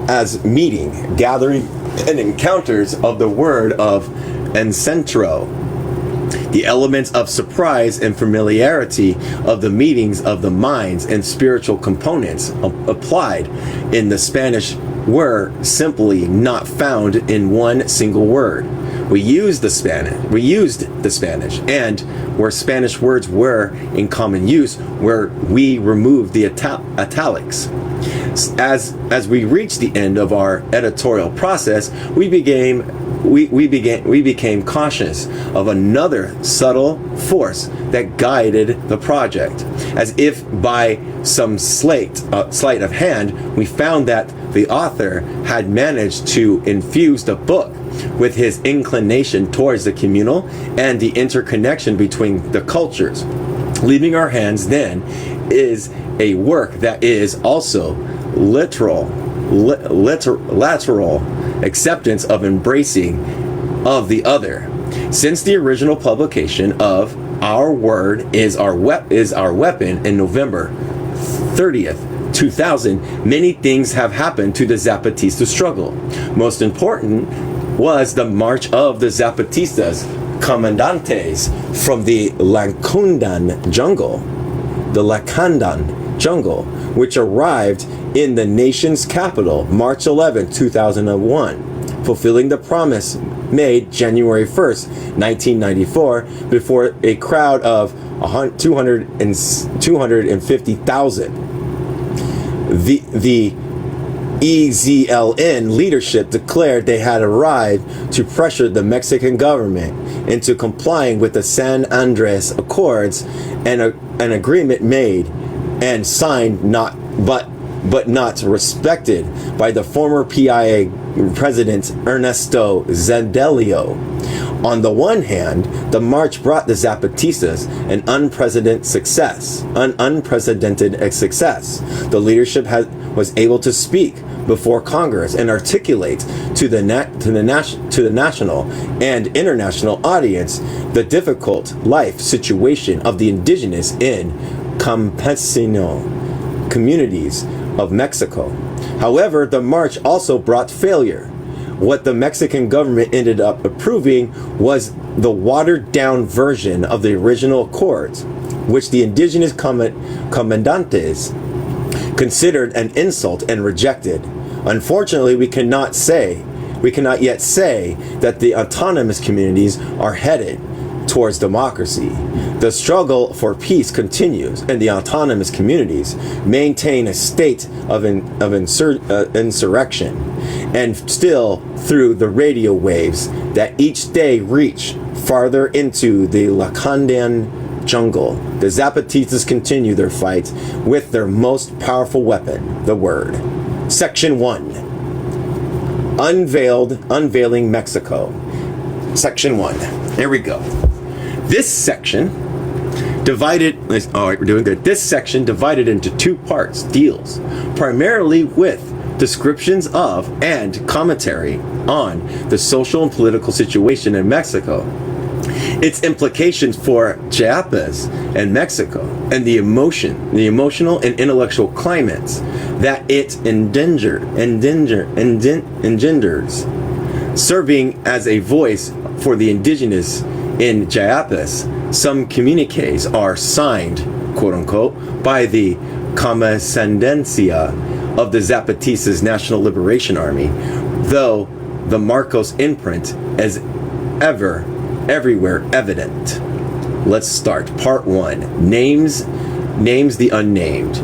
as meeting, gathering, and encounters of the word of encentro. The elements of surprise and familiarity of the meetings of the minds and spiritual components applied in the Spanish were simply not found in one single word. We used the Spanish, and where Spanish words were in common use, where we removed the italics. As we reached the end of our editorial process, we became conscious of another subtle force that guided the project. As if by some sleight of hand, we found that the author had managed to infuse the book with his inclination towards the communal and the interconnection between the cultures. Leaving our hands then is a work that is also lateral acceptance of embracing of the other. Since the original publication of Our Word is Our Weapon in November 30th, 2000, many things have happened to the Zapatista struggle. Most important was the march of the Zapatistas Comandantes from the Lacandan jungle, which arrived in the nation's capital March 11, 2001, fulfilling the promise made January 1st, 1994, before a crowd of 250,000. The EZLN leadership declared they had arrived to pressure the Mexican government into complying with the San Andres Accords, and an agreement made and signed but not respected by the former PIA President Ernesto Zedillo. On the one hand, the march brought the Zapatistas an unprecedented success. The leadership was able to speak before Congress and articulate to the national and international audience the difficult life situation of the indigenous in campesino communities of Mexico. However, the march also brought failure. What the Mexican government ended up approving was the watered-down version of the original accords, which the indigenous comandantes considered an insult and rejected. Unfortunately, we cannot say we cannot yet say that the autonomous communities are headed towards democracy. The struggle for peace continues, and the autonomous communities maintain a state of insurrection, and still through the radio waves that each day reach farther into the Lacandian jungle. The Zapatistas continue their fight with their most powerful weapon, the word. Section 1. Unveiling Mexico. Section 1. Here we go. This section divided into two parts deals primarily with descriptions of and commentary on the social and political situation in Mexico, its implications for Chiapas and Mexico, and the emotional and intellectual climates that it engenders, serving as a voice for the indigenous in Chiapas. Some communiques are signed, quote unquote, by the Comandancia of the Zapatistas National Liberation Army, though the Marcos imprint is everywhere evident. Let's start. Part 1. Names the unnamed,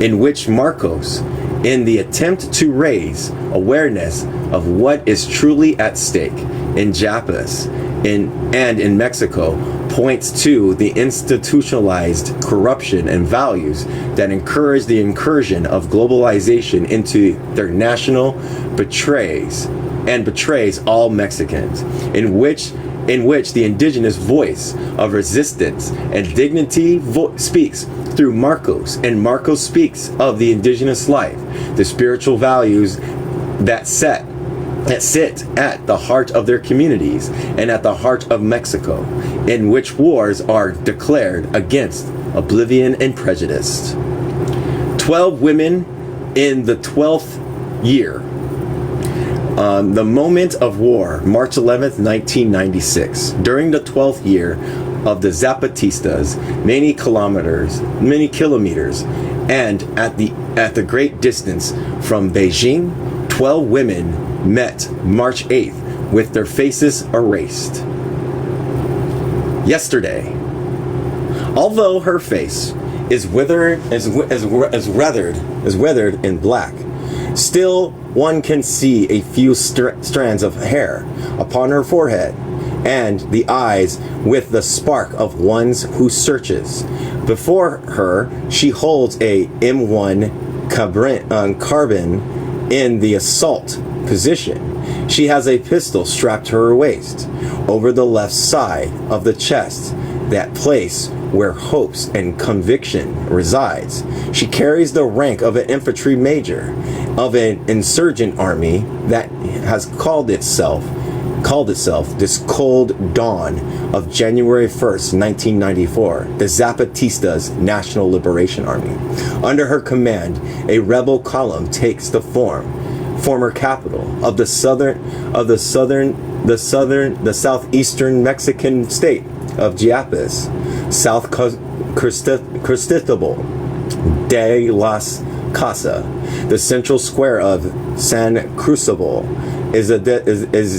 in which Marcos, in the attempt to raise awareness of what is truly at stake in Chiapas and in Mexico, points to the institutionalized corruption and values that encourage the incursion of globalization into their national betrays all Mexicans, in which the indigenous voice of resistance and dignity speaks through Marcos, and Marcos speaks of the indigenous life, the spiritual values that sit at the heart of their communities and at the heart of Mexico, in which wars are declared against oblivion and prejudice. 12 women in the 12th year. The moment of war, March 11th, 1996. During the 12th year of the Zapatistas, many kilometers, and at the great distance from Beijing, 12 women met March 8th with their faces erased. Yesterday, although her face is weathered in black, still one can see a few strands of hair upon her forehead, and the eyes with the spark of one who searches. Before her, she holds a M1 carbine in the assault position. She has a pistol strapped to her waist, over the left side of the chest, that place where hopes and conviction resides. She carries the rank of an infantry major of an insurgent army that has called itself this cold dawn of January 1st, 1994, the Zapatistas National Liberation Army. Under her command, a rebel column takes the former capital of the southeastern Mexican state of Chiapas, South Cristobal de las Casas. The central square of San Cristobal is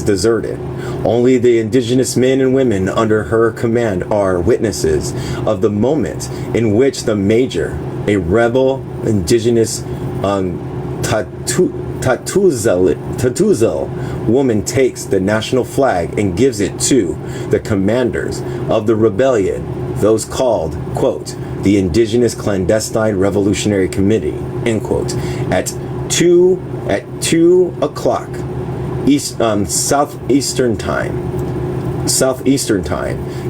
deserted. Only the indigenous men and women under her command are witnesses of the moment in which the major, a rebel indigenous Tatuzel woman, takes the national flag and gives it to the commanders of the rebellion, those called, quote, the Indigenous Clandestine Revolutionary Committee, end quote, at 2 o'clock Southeastern time,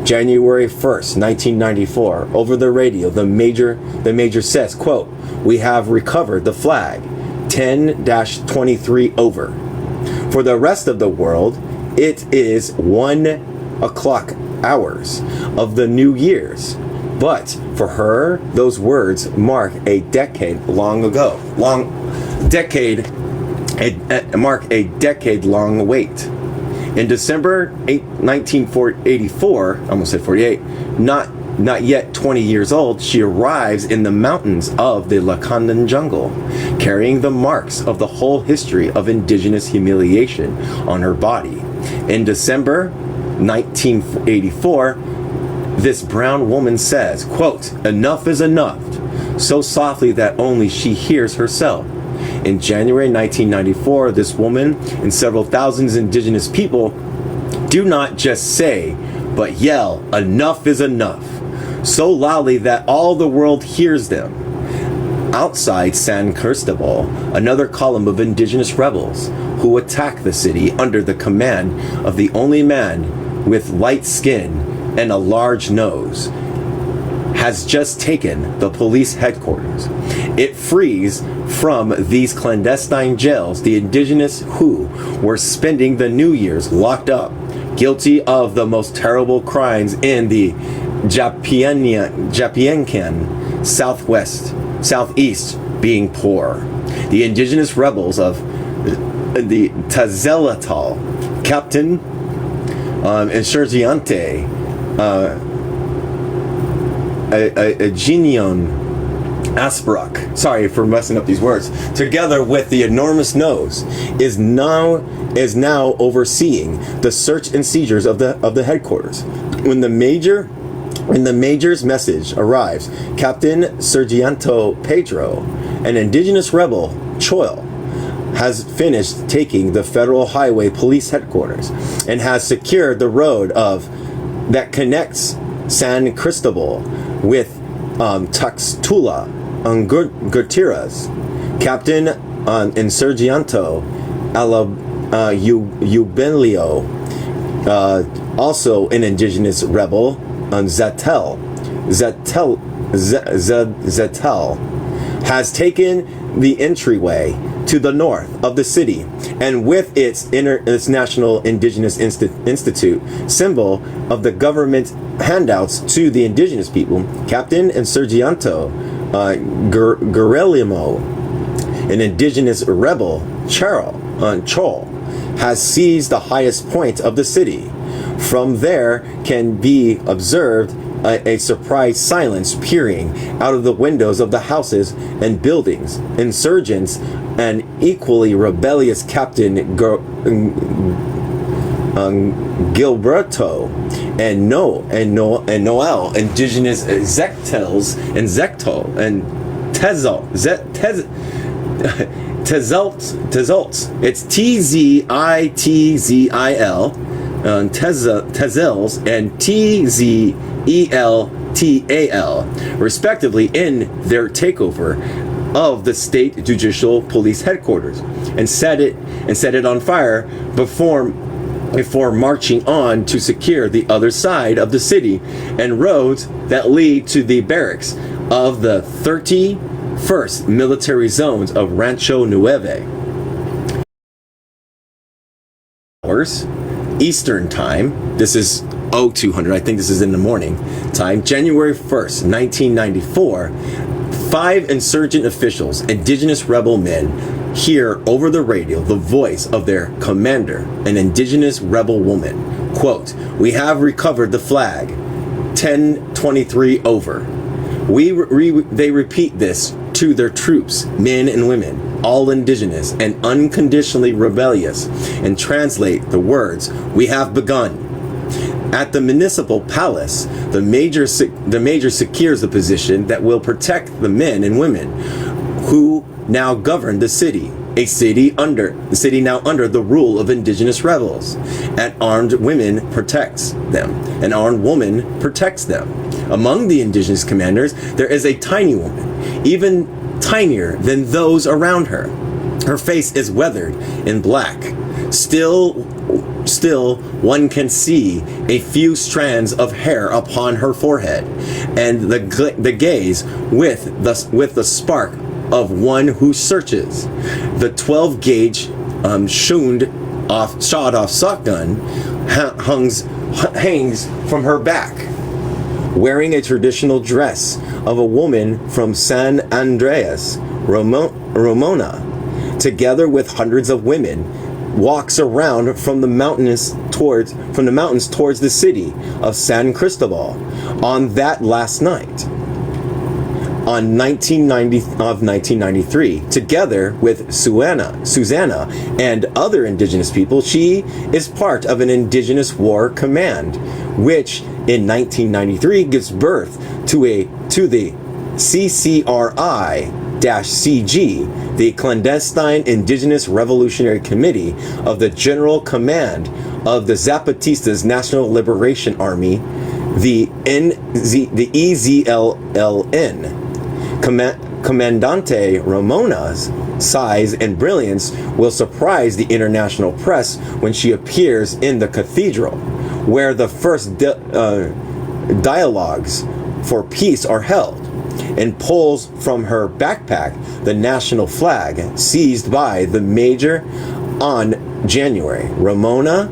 January 1st, 1994. Over the radio, the major says, quote, we have recovered the flag. 10-23 over. For the rest of the world, it is 1 o'clock hours of the New Year's. But for her, those words mark a decade-long wait. In December 1984, almost said 48, not not yet 20 years old, she arrives in the mountains of the Lakandan jungle, carrying the marks of the whole history of indigenous humiliation on her body. In December 1984, this brown woman says, quote, "Enough is enough," so softly that only she hears herself. In January 1994, this woman and several thousand indigenous people do not just say, but yell, "Enough is enough," so loudly that all the world hears them. Outside San Cristobal, another column of indigenous rebels who attack the city under the command of the only man with light skin and a large nose has just taken the police headquarters. It frees from these clandestine jails the indigenous who were spending the New Year's locked up, guilty of the most terrible crimes in the Japienkan southeast, being poor. The indigenous rebels of the Tazelatal, Captain Insurgente, Genion Asbrook, sorry for messing up these words, together with the enormous nose, is now overseeing the search and seizures of the headquarters. When the major's message arrives, Captain Sargento Pedro, an indigenous rebel, Choil, has finished taking the Federal Highway Police headquarters and has secured the road that connects San Cristobal with Tuxtula Gutierrez. Captain Insurgento Ubenlio, also an indigenous rebel, Zetel, has taken the entryway to the north of the city, and with its National Indigenous Institute symbol of the government handouts to the indigenous people, Captain Insurgento Guerrillamo, an indigenous rebel, Chol, has seized the highest point of the city. From there can be observed a surprised silence peering out of the windows of the houses and buildings. Insurgents and equally rebellious Captain Gilberto and Noel, indigenous Zectels and Zecto and Tezelt. It's Tzitzil, Tezels, and Tzeltal, respectively, in their takeover of the state judicial police headquarters, and set it on fire before marching on to secure the other side of the city and roads that lead to the barracks of the 31st military zones of Rancho Nueve. Eastern time, this is 0200, I think this is in the morning time, January 1st, 1994, 5 insurgent officials, indigenous rebel men, hear over the radio the voice of their commander, an indigenous rebel woman. Quote, "We have recovered the flag. 1023 over." They repeat this to their troops, men and women, all indigenous and unconditionally rebellious, and translate the words, "We have begun." At the municipal palace, the major secures the position that will protect the men and women who now govern the city. The city now under the rule of indigenous rebels. An armed woman protects them. An armed woman protects them. Among the indigenous commanders, there is a tiny woman, even tinier than those around her. Her face is weathered in black. Still, one can see a few strands of hair upon her forehead, and the gaze with the spark of one who searches. The 12-gauge shot-off shotgun hangs from her back. Wearing a traditional dress of a woman from San Andreas, Ramona, together with hundreds of women, walks around from the mountainous towards the city of San Cristobal on that last night of 1993. Together with Susanna and other indigenous people, she is part of an indigenous war command, which in 1993 gives birth to the CCRI-CG, the Clandestine Indigenous Revolutionary Committee of the General Command of the Zapatistas National Liberation Army, the EZLN. Comandante Ramona's size and brilliance will surprise the international press when she appears in the cathedral, where the first dialogues for peace are held, and pulls from her backpack the national flag seized by the major on January. Ramona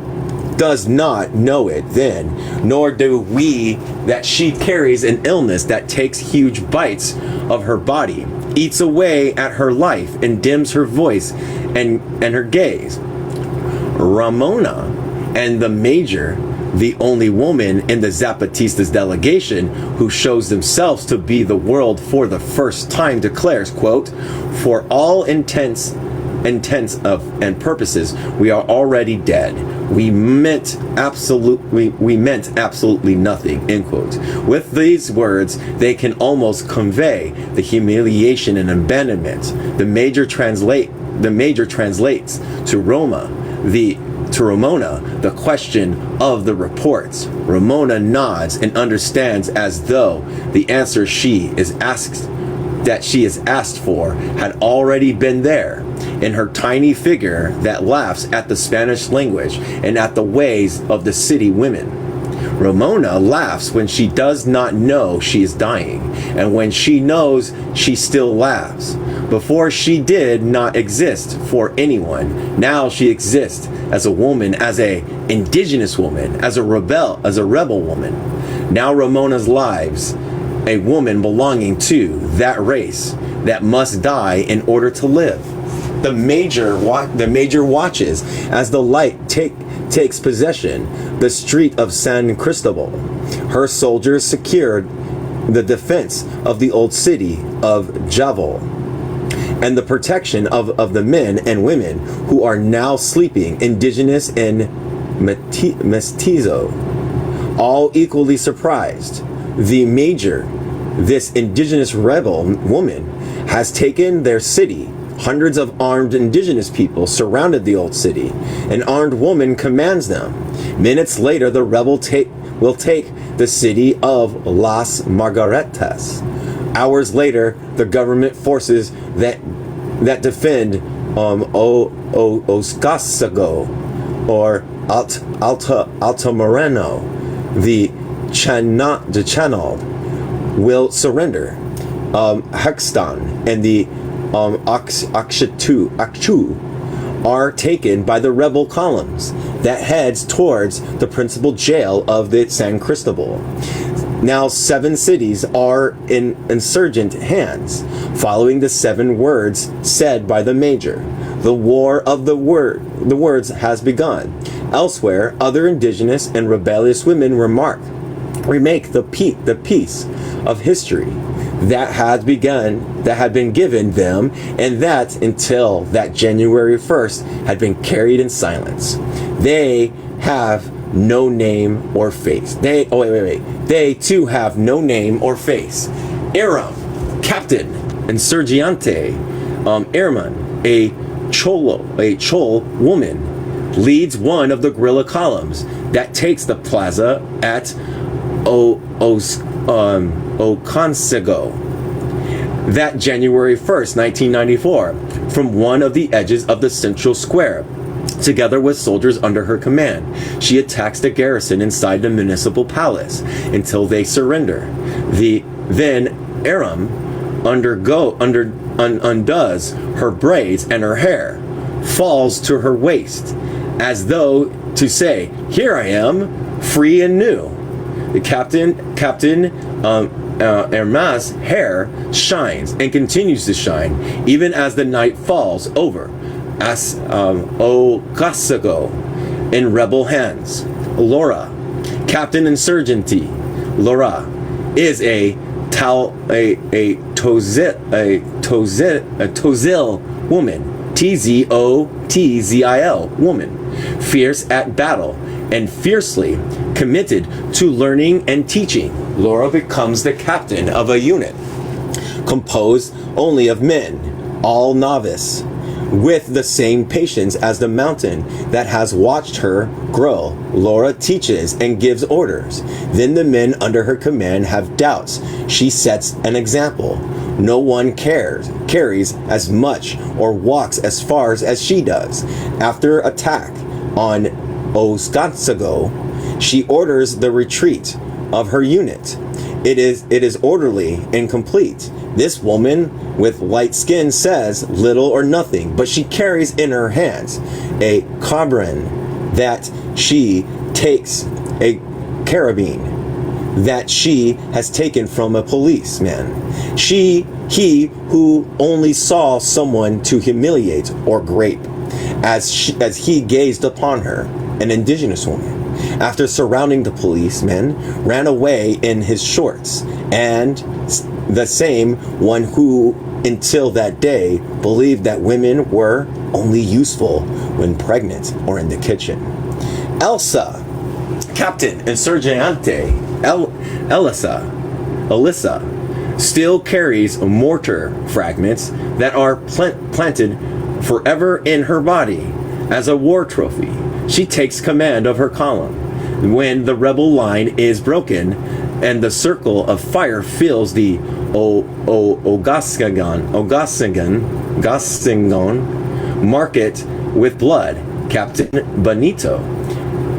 does not know it then, nor do we, that she carries an illness that takes huge bites of her body, eats away at her life, and dims her voice and her gaze. Ramona and the major, the only woman in the Zapatistas delegation who shows themselves to be the world for the first time, declares, quote, "For all intents and purposes, we are already dead. We meant absolutely nothing," end quote. With these words, they can almost convey the humiliation and abandonment. The major translates to Ramona the question of the reports. Ramona nods and understands, as though the answer she is asked for had already been there, in her tiny figure that laughs at the Spanish language and at the ways of the city women. Ramona laughs when she does not know she is dying, and when she knows, she still laughs. Before, she did not exist for anyone. Now she exists as a woman, as a indigenous woman, as a rebel woman. Now Ramona's lives, a woman belonging to that race that must die in order to live. The major watches as the light takes possession the street of San Cristobal. Her soldiers secured the defense of the old city of Javel and the protection of the men and women who are now sleeping, indigenous and mestizo, all equally surprised. The major, this indigenous rebel woman, has taken their city. Hundreds of armed indigenous people surrounded the old city. An armed woman commands them. Minutes later, the rebel will take the city of Las Margaritas. Hours later, the government forces that defend Oscasago or Altamirano, the Channel, will surrender. Hexton and the Akchu are taken by the rebel columns that heads towards the principal jail of the San Cristobal. Now 7 cities are in insurgent hands, following the 7 words said by the major. The war of the words has begun. Elsewhere, other indigenous and rebellious women remake the piece of history that had been given them, and that until that January 1st had been carried in silence. They have no name or face. They too have no name or face. Aram, Captain Insurgente, Airman, a Chol woman, leads one of the guerrilla columns that takes the plaza at Oconcego that January 1st, 1994, from one of the edges of the central square. Together with soldiers under her command, she attacks the garrison inside the municipal palace until they surrender. Then Aram undoes her braids and her hair falls to her waist, as though to say, "Here I am, free and new." The Captain Hermas' hair shines and continues to shine even as the night falls over Ocasago. in rebel hands. Laura, Captain Insurgency. Laura is a Tozil woman. Tzil woman. Fierce at battle and fiercely committed to learning and teaching. Laura becomes the captain of a unit composed only of men, all novice, with the same patience as the mountain that has watched her grow. Laura teaches and gives orders. Then the men under her command have doubts. She sets an example. No one carries as much or walks as far as she does. After attack on Oskansago, she orders the retreat of her unit. It is orderly and complete. This woman with light skin says little or nothing, but she carries in her hands a carbine that she takes, a carabine that she has taken from a policeman. He who only saw someone to humiliate or grape, as he gazed upon her, an indigenous woman. After surrounding the policeman, ran away in his shorts, and the same one who, until that day, believed that women were only useful when pregnant or in the kitchen. Elsa, Captain Insurgente, Alyssa, still carries mortar fragments that are planted forever in her body as a war trophy. She takes command of her column when the rebel line is broken and the circle of fire fills the Ogasingon market with blood. Captain Benito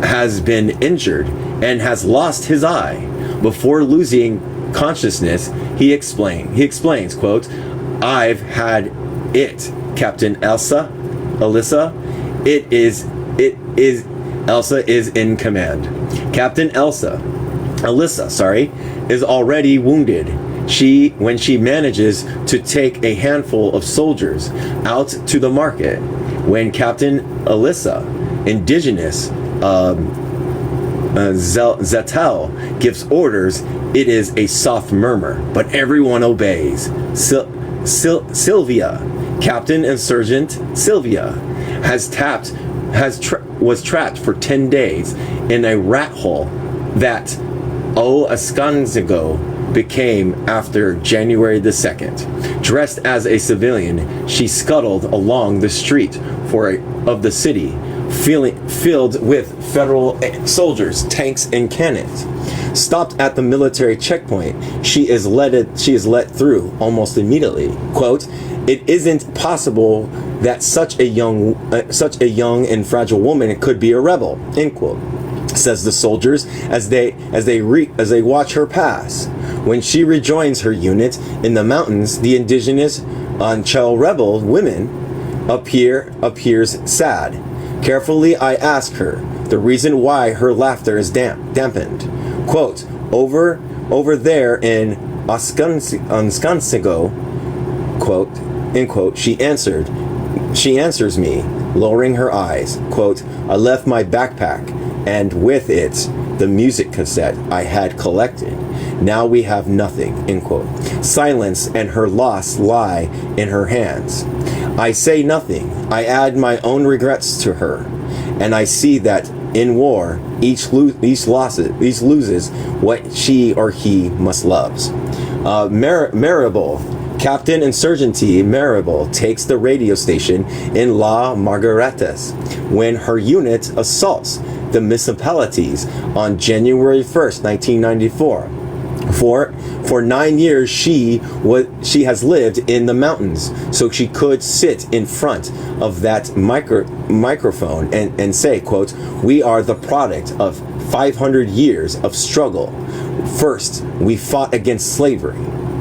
has been injured and has lost his eye. Before losing consciousness, he explains, quote, "I've had it, Captain Alyssa. Elsa is in command. Captain Alyssa, is already wounded. When she manages to take a handful of soldiers out to the market, when Captain Alyssa, indigenous Zetel, gives orders, it is a soft murmur, but everyone obeys. Sylvia, Captain Insurgent Sylvia, was trapped for 10 days in a rat hole that Oskansago became after January the 2nd. Dressed as a civilian, she scuttled along the street of the city, filled with federal soldiers, tanks, and cannons. Stopped at the military checkpoint, she is let through almost immediately. Quote, "It isn't possible that such a young and fragile woman could be a rebel," end quote, says the soldiers as they watch her pass. When she rejoins her unit in the mountains, the indigenous Anchel rebel women appears sad. Carefully, I ask her the reason why her laughter is dampened. Quote, over there in Oskansago, quote, end quote, she answers me, lowering her eyes, quote, "I left my backpack, and with it, the music cassette I had collected. Now we have nothing," end quote. Silence and her loss lie in her hands. I say nothing. I add my own regrets to her, and I see that in war, each loses what she or he must loves. Marable, Captain Insurgency Marable takes the radio station in La Margaritas when her unit assaults the municipalities on January 1st, 1994. For 9 years, she has lived in the mountains, so she could sit in front of that microphone and say, quote, "We are the product of 500 years of struggle. First, we fought against slavery,"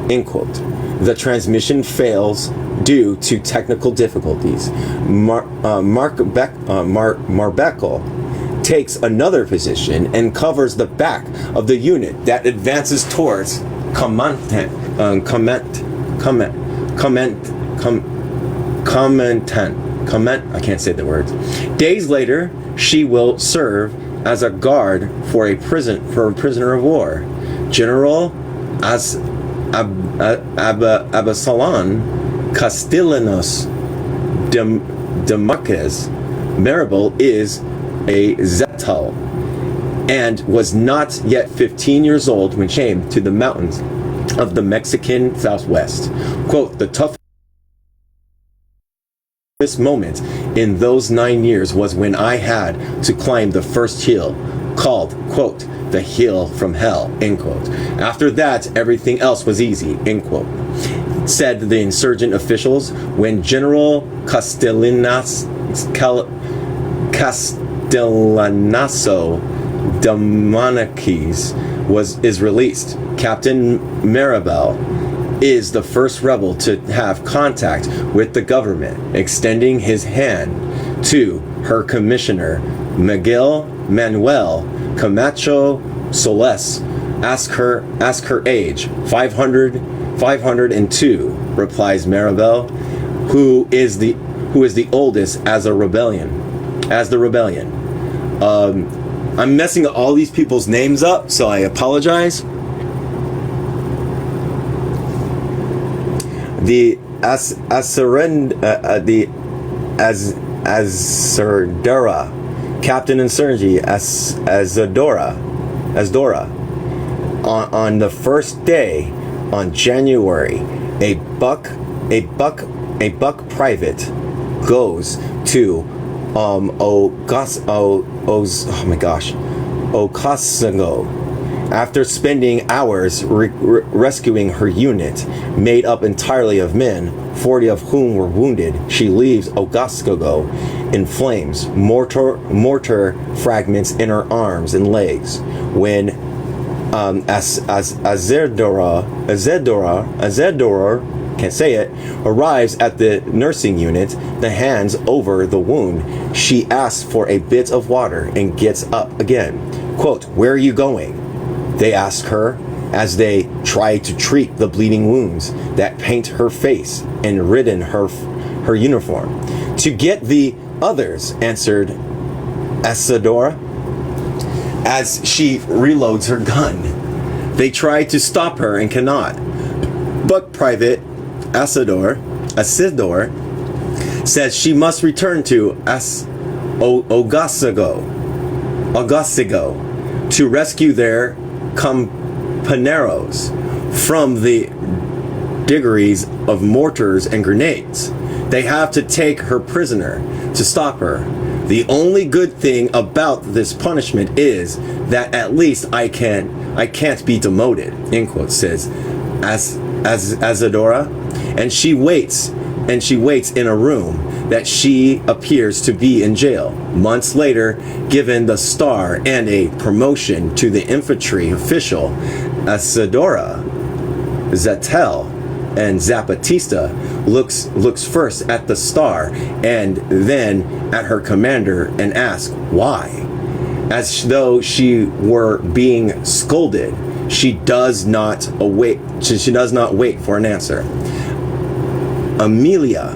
end quote. The transmission fails due to technical difficulties. Marbekel takes another position and covers the back of the unit that advances towards Commandant. I can't say the words. Days later, she will serve as a guard for a prisoner of war. General Abasalan Castellanos de Marquez Maribel is a Zetal, and was not yet 15 years old when she came to the mountains of the Mexican Southwest. Quote, the toughest moment in those 9 years was when I had to climb the first hill, called, quote, the hill from hell, end quote. After that, everything else was easy, end quote, said the insurgent officials when General Castellanaso de Monarchies is released. Captain Maribel is the first rebel to have contact with the government, extending his hand to her commissioner, Miguel Manuel Camacho Soles. Ask her age. 502, replies Maribel, who is the oldest as the rebellion. I'm messing all these people's names up, so I apologize. The Azardura, Captain Insurgency Azdora, on the first day on January, a buck private goes to Ocosingo. After spending hours rescuing her unit, made up entirely of men, 40 of whom were wounded, she leaves Ocosingo in flames, mortar fragments in her arms and legs. When Azedora, can't say it, arrives at the nursing unit, the hands over the wound, she asks for a bit of water and gets up again. Quote, where are you going? They ask her as they try to treat the bleeding wounds that paint her face and redden her uniform. To get the others, answered Asadora as she reloads her gun. They try to stop her and cannot. But Private Asador says she must return to Ocosingo to rescue their companeros from the degrees of mortars and grenades. They have to take her prisoner to stop her. The only good thing about this punishment is that at least I can't be demoted, end quote, says Azadora, and she waits in a room that she appears to be in jail. Months later, given the star and a promotion to the infantry official, Azadora, Zatel, and Zapatista looks first at the star and then at her commander and asks why. As though she were being scolded, she does not wait for an answer. Amelia,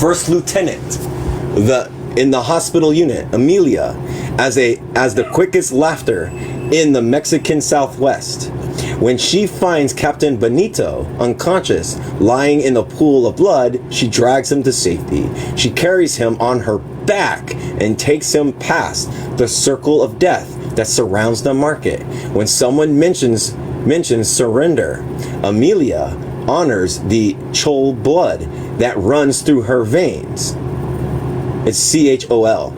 first lieutenant, in the hospital unit, Amelia, as the quickest laughter in the Mexican Southwest. When she finds Captain Benito unconscious, lying in a pool of blood, she drags him to safety. She carries him on her back and takes him past the circle of death that surrounds the market. When someone mentions surrender, Amelia honors the Chol blood that runs through her veins. It's CHOL.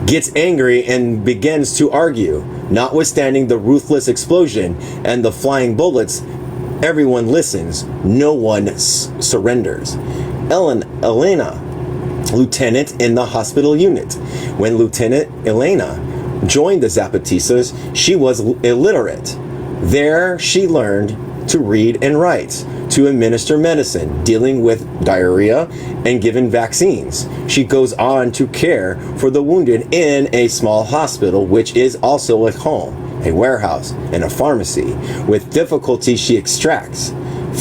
Gets angry and begins to argue. Notwithstanding the ruthless explosion and the flying bullets, everyone listens. No one surrenders. Elena, lieutenant in the hospital unit. When Lieutenant Elena joined the Zapatistas, she was illiterate. There she learned to read and write, to administer medicine, dealing with diarrhea, and given vaccines. She goes on to care for the wounded in a small hospital, which is also a home, a warehouse, and a pharmacy. With difficulty, she extracts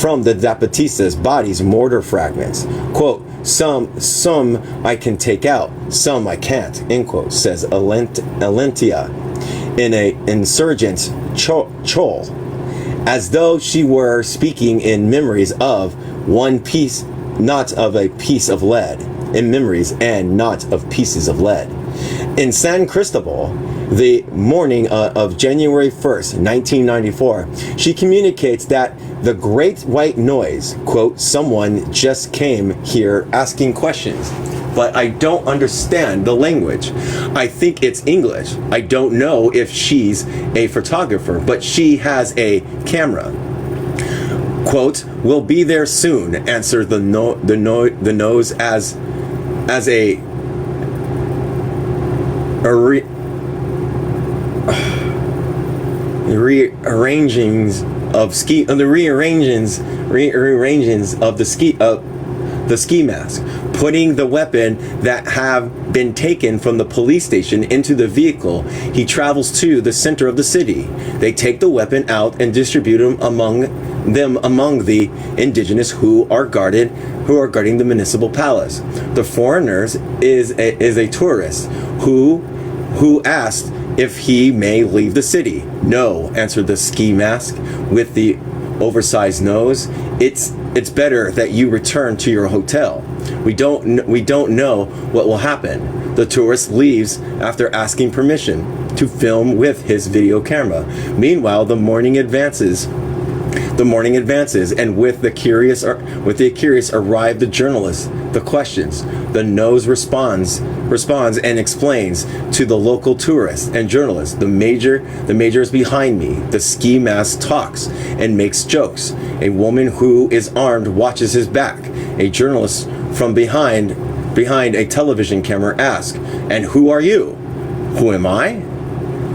from the Zapatistas' bodies mortar fragments. Quote, Some I can take out, some I can't, end quote, says Alentia in a insurgent chol, as though she were speaking in memories of one piece, not of a piece of lead, in memories and not of pieces of lead. In San Cristobal, the morning of January 1st, 1994, she communicates that the great white noise, quote, someone just came here asking questions, but I don't understand the language. I think it's English. I don't know if she's a photographer, but she has a camera. Quote, we'll be there soon, answered the nose as a rearrangings of the ski mask, putting the weapon that have been taken from the police station into the vehicle. He travels to the center of the city. They take the weapon out and distribute them among the indigenous who are guarding the municipal palace. The foreigners is a tourist who asked if he may leave the city. No, answered the ski mask with the oversized nose. It's better that you return to your hotel. We don't know what will happen. The tourist leaves after asking permission to film with his video camera. Meanwhile, the morning advances, and with the curious arrive the journalists, the questions. The nose responds and explains to the local tourists and journalists. The major is behind me. The ski mask talks and makes jokes. A woman who is armed watches his back. A journalist from behind a television camera asks, "And who are you?" "Who am I?"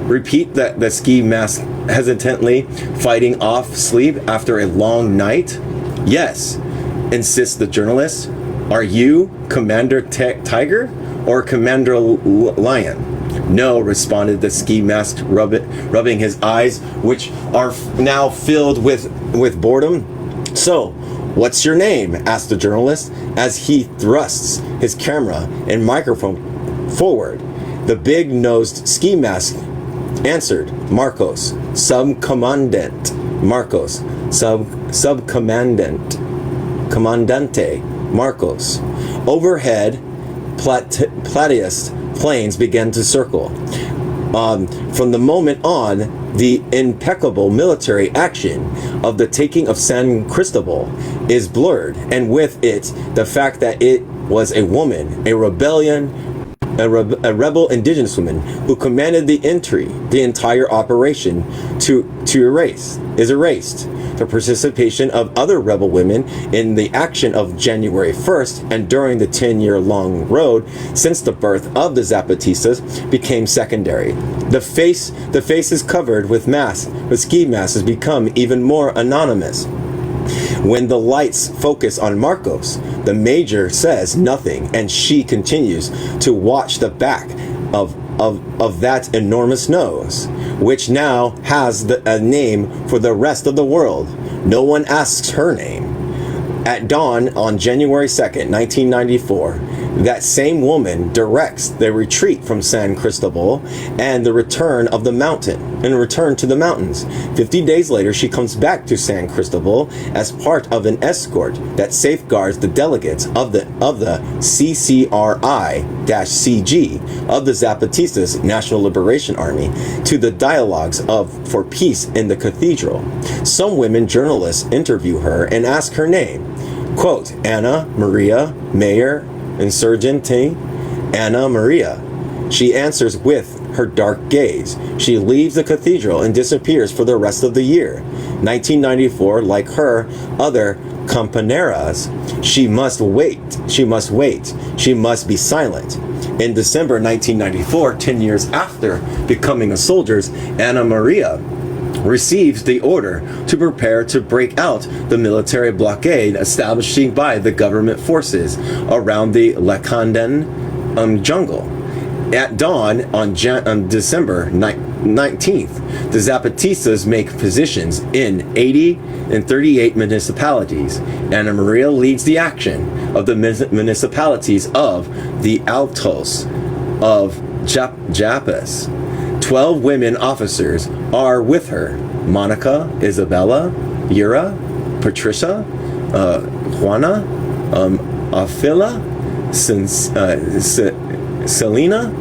Repeat the ski mask hesitantly, fighting off sleep after a long night. "Yes," insists the journalist. "Are you Commander Tiger or Commander Lion?" "No," responded the ski mask, rubbing his eyes, which are now filled with boredom. "So, what's your name?" asked the journalist as he thrusts his camera and microphone forward. The big-nosed ski mask answered, "Marcos, Subcommandant Marcos, Subcommandant Commandante Marcos." Overhead, Plateaus planes began to circle. From the moment on, the impeccable military action of the taking of San Cristobal is blurred, and with it, the fact that it was a woman, a rebel indigenous woman who commanded the entire operation is erased. The participation of other rebel women in the action of January 1st and during the 10-year-long road since the birth of the Zapatistas became secondary. The faces covered with ski masks has become even more anonymous. When the lights focus on Marcos, the major says nothing, and she continues to watch the back of that enormous nose, which now has a name for the rest of the world. No one asks her name. At dawn on January 2nd, 1994, that same woman directs the retreat from San Cristobal and the return to the mountains. 50 days later, she comes back to San Cristobal as part of an escort that safeguards the delegates of the CCRI-CG of the Zapatistas National Liberation Army to the dialogues for peace in the cathedral. Some women journalists interview her and ask her name. Quote, Anna Maria Mayer Insurgente, Anna Maria. She answers with her dark gaze. She leaves the cathedral and disappears for the rest of the year. 1994, like her other compañeras, she must wait. She must be silent. In December 1994, 10 years after becoming a soldier, Anna Maria receives the order to prepare to break out the military blockade established by the government forces around the Lacandan jungle. At dawn on December 19th, the Zapatistas make positions in 80 and 38 municipalities. Ana Maria leads the action of the municipalities of the Altos of Chiapas. 12 women officers are with her: Monica, Isabella, Yura, Patricia, Juana, Afila, Selena,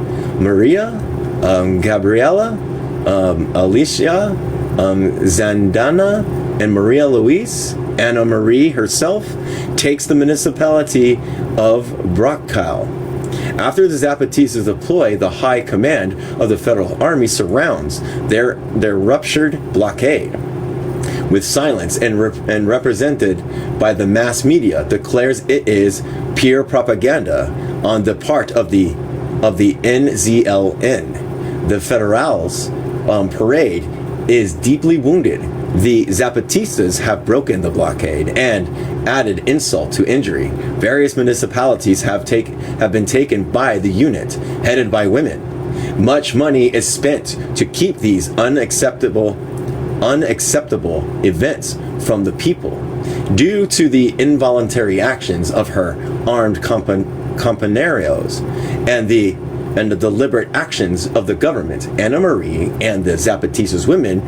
Maria, Gabriela, Alicia, Zandana, and Maria Luis. Anna Marie herself takes the municipality of Bracau. After the Zapatistas deploy, the high command of the Federal Army surrounds their ruptured blockade with silence, and represented by the mass media declares it is pure propaganda on the part of the NZLN. The Federals parade is deeply wounded. The Zapatistas have broken the blockade and added insult to injury. Various municipalities have been taken by the unit headed by women. Much money is spent to keep these unacceptable events from the people. Due to the involuntary actions of her armed compañeros and the deliberate actions of the government, Ana Marie and the Zapatistas women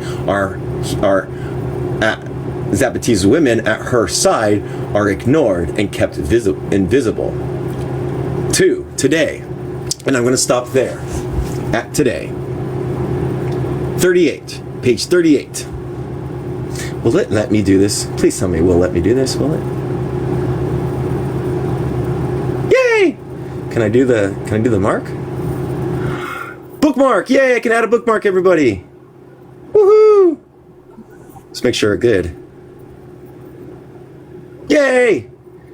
at her side are ignored and kept invisible. Today, and I'm going to stop there at today. 38, page 38. Will it let me do this? Please tell me it will let me do this, will it? Yay! Can I do the mark? Bookmark! Yay, I can add a bookmark, everybody! Woohoo! Let's make sure it's good. Yay!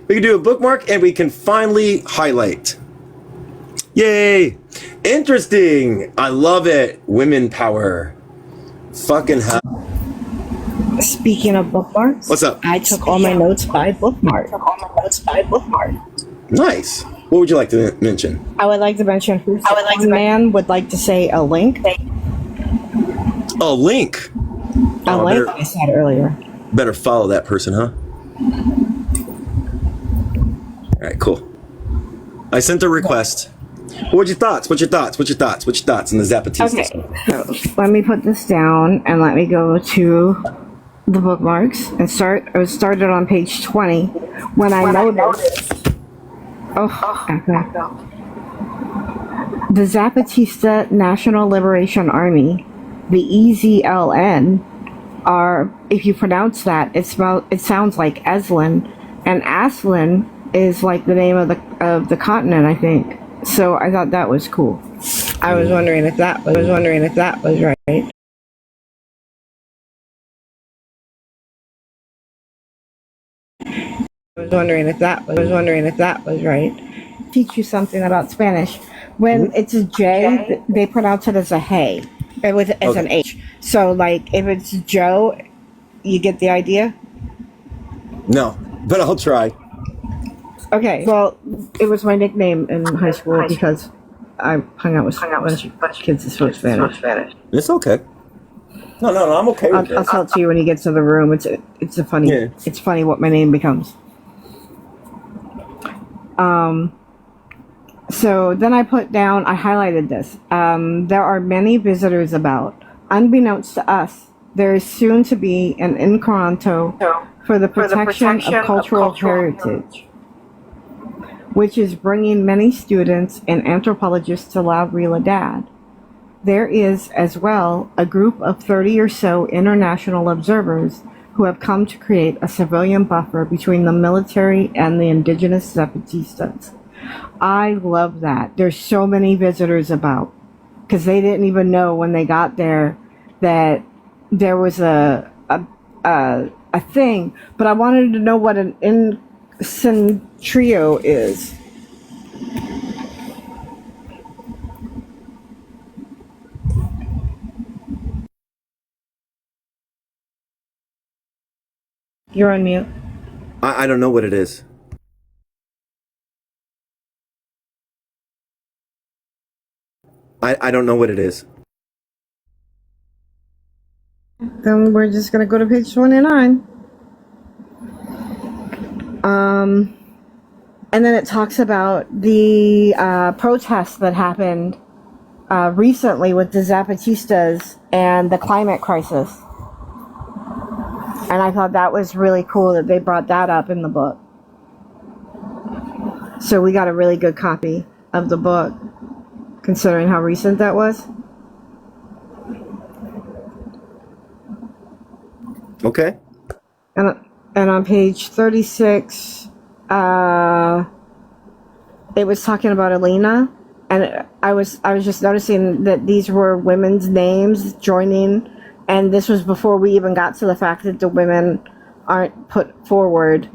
We can do a bookmark and we can finally highlight. Yay! Interesting! I love it! Women power. Fucking hell. Speaking of bookmarks, What's up? I took all my notes by bookmark. Nice. What would you like to mention? I would like to mention one man would like to say a link. Oh, link. A link I said earlier. Better follow that person, huh? All right, cool. I sent a request. What's your thoughts on the Zapatistas? Okay, so let me put this down and let me go to the bookmarks and start. I was started on page 20 when I noticed. The Zapatista National Liberation Army, the EZLN, are, if you pronounce that, it sounds like Eslin, and Aslan is like the name of the continent, I think. So I thought that was cool. I was wondering if that was right. Teach you something about Spanish. When it's a J, they pronounce it as a hey, as an H. So, like, if it's Joe, you get the idea? No, but I'll try. Okay, well, it was my nickname in high school because I hung out with a bunch of kids that spoke Spanish. It's okay. No, I'm okay with it. I'll tell it to you when you get to the room. It's funny what my name becomes. So then I highlighted this. There are many visitors about. Unbeknownst to us, there is soon to be an Encanto for the protection of cultural heritage, which is bringing many students and anthropologists to La Realidad. There is, as well, a group of 30 or so international observers who have come to create a civilian buffer between the military and the indigenous Zapatistas. I love that. There's so many visitors about, because they didn't even know when they got there that there was a thing. But I wanted to know what an incentrio is. You're on mute. I don't know what it is. I don't know what it is. then we're just gonna go to page 29. And then it talks about the protests that happened recently with the Zapatistas and the climate crisis. And I thought that was really cool that they brought that up in the book. So we got a really good copy of the book, considering how recent that was. Okay. And on page 36, it was talking about Alina, and I was just noticing that these were women's names joining, and this was before we even got to the fact that the women aren't put forward.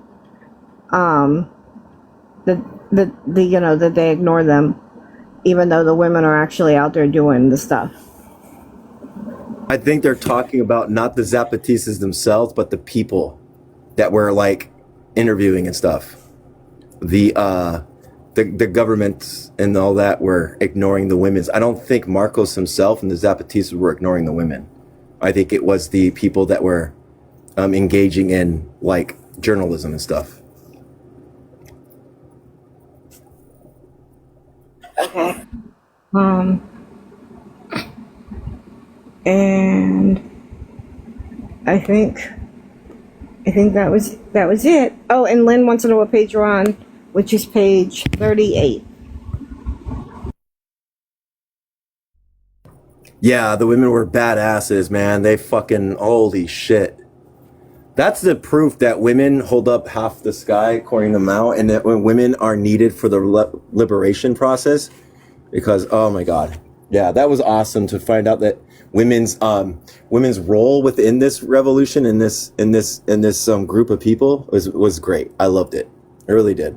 That they ignore them, even though the women are actually out there doing the stuff. I think they're talking about not the Zapatistas themselves, but the people that were like interviewing and stuff. The government and all that were ignoring the women's. I don't think Marcos himself and the Zapatistas were ignoring the women. I think it was the people that were engaging in like journalism and stuff. Okay. And I think that was it. Oh, and Lynn wants to know what page you're on, which is page 38. Yeah, the women were badasses, man. They fucking, holy shit. That's the proof that women hold up half the sky, according to Mao, and that when women are needed for the liberation process, because, oh my God. Yeah, that was awesome to find out that women's role within this revolution, in this group of people was great. I loved it. I really did.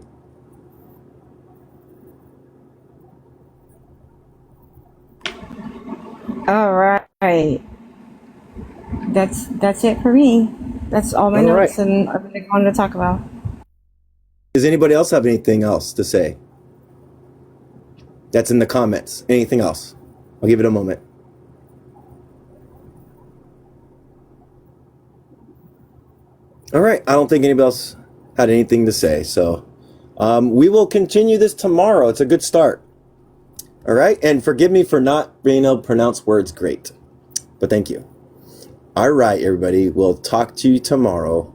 All right. That's it for me. That's all my notes and everything I wanted to talk about. Does anybody else have anything else to say? That's in the comments. Anything else? I'll give it a moment. All right. I don't think anybody else had anything to say. So we will continue this tomorrow. It's a good start. All right. And forgive me for not being able to pronounce words great. But thank you. All right, everybody. We'll talk to you tomorrow.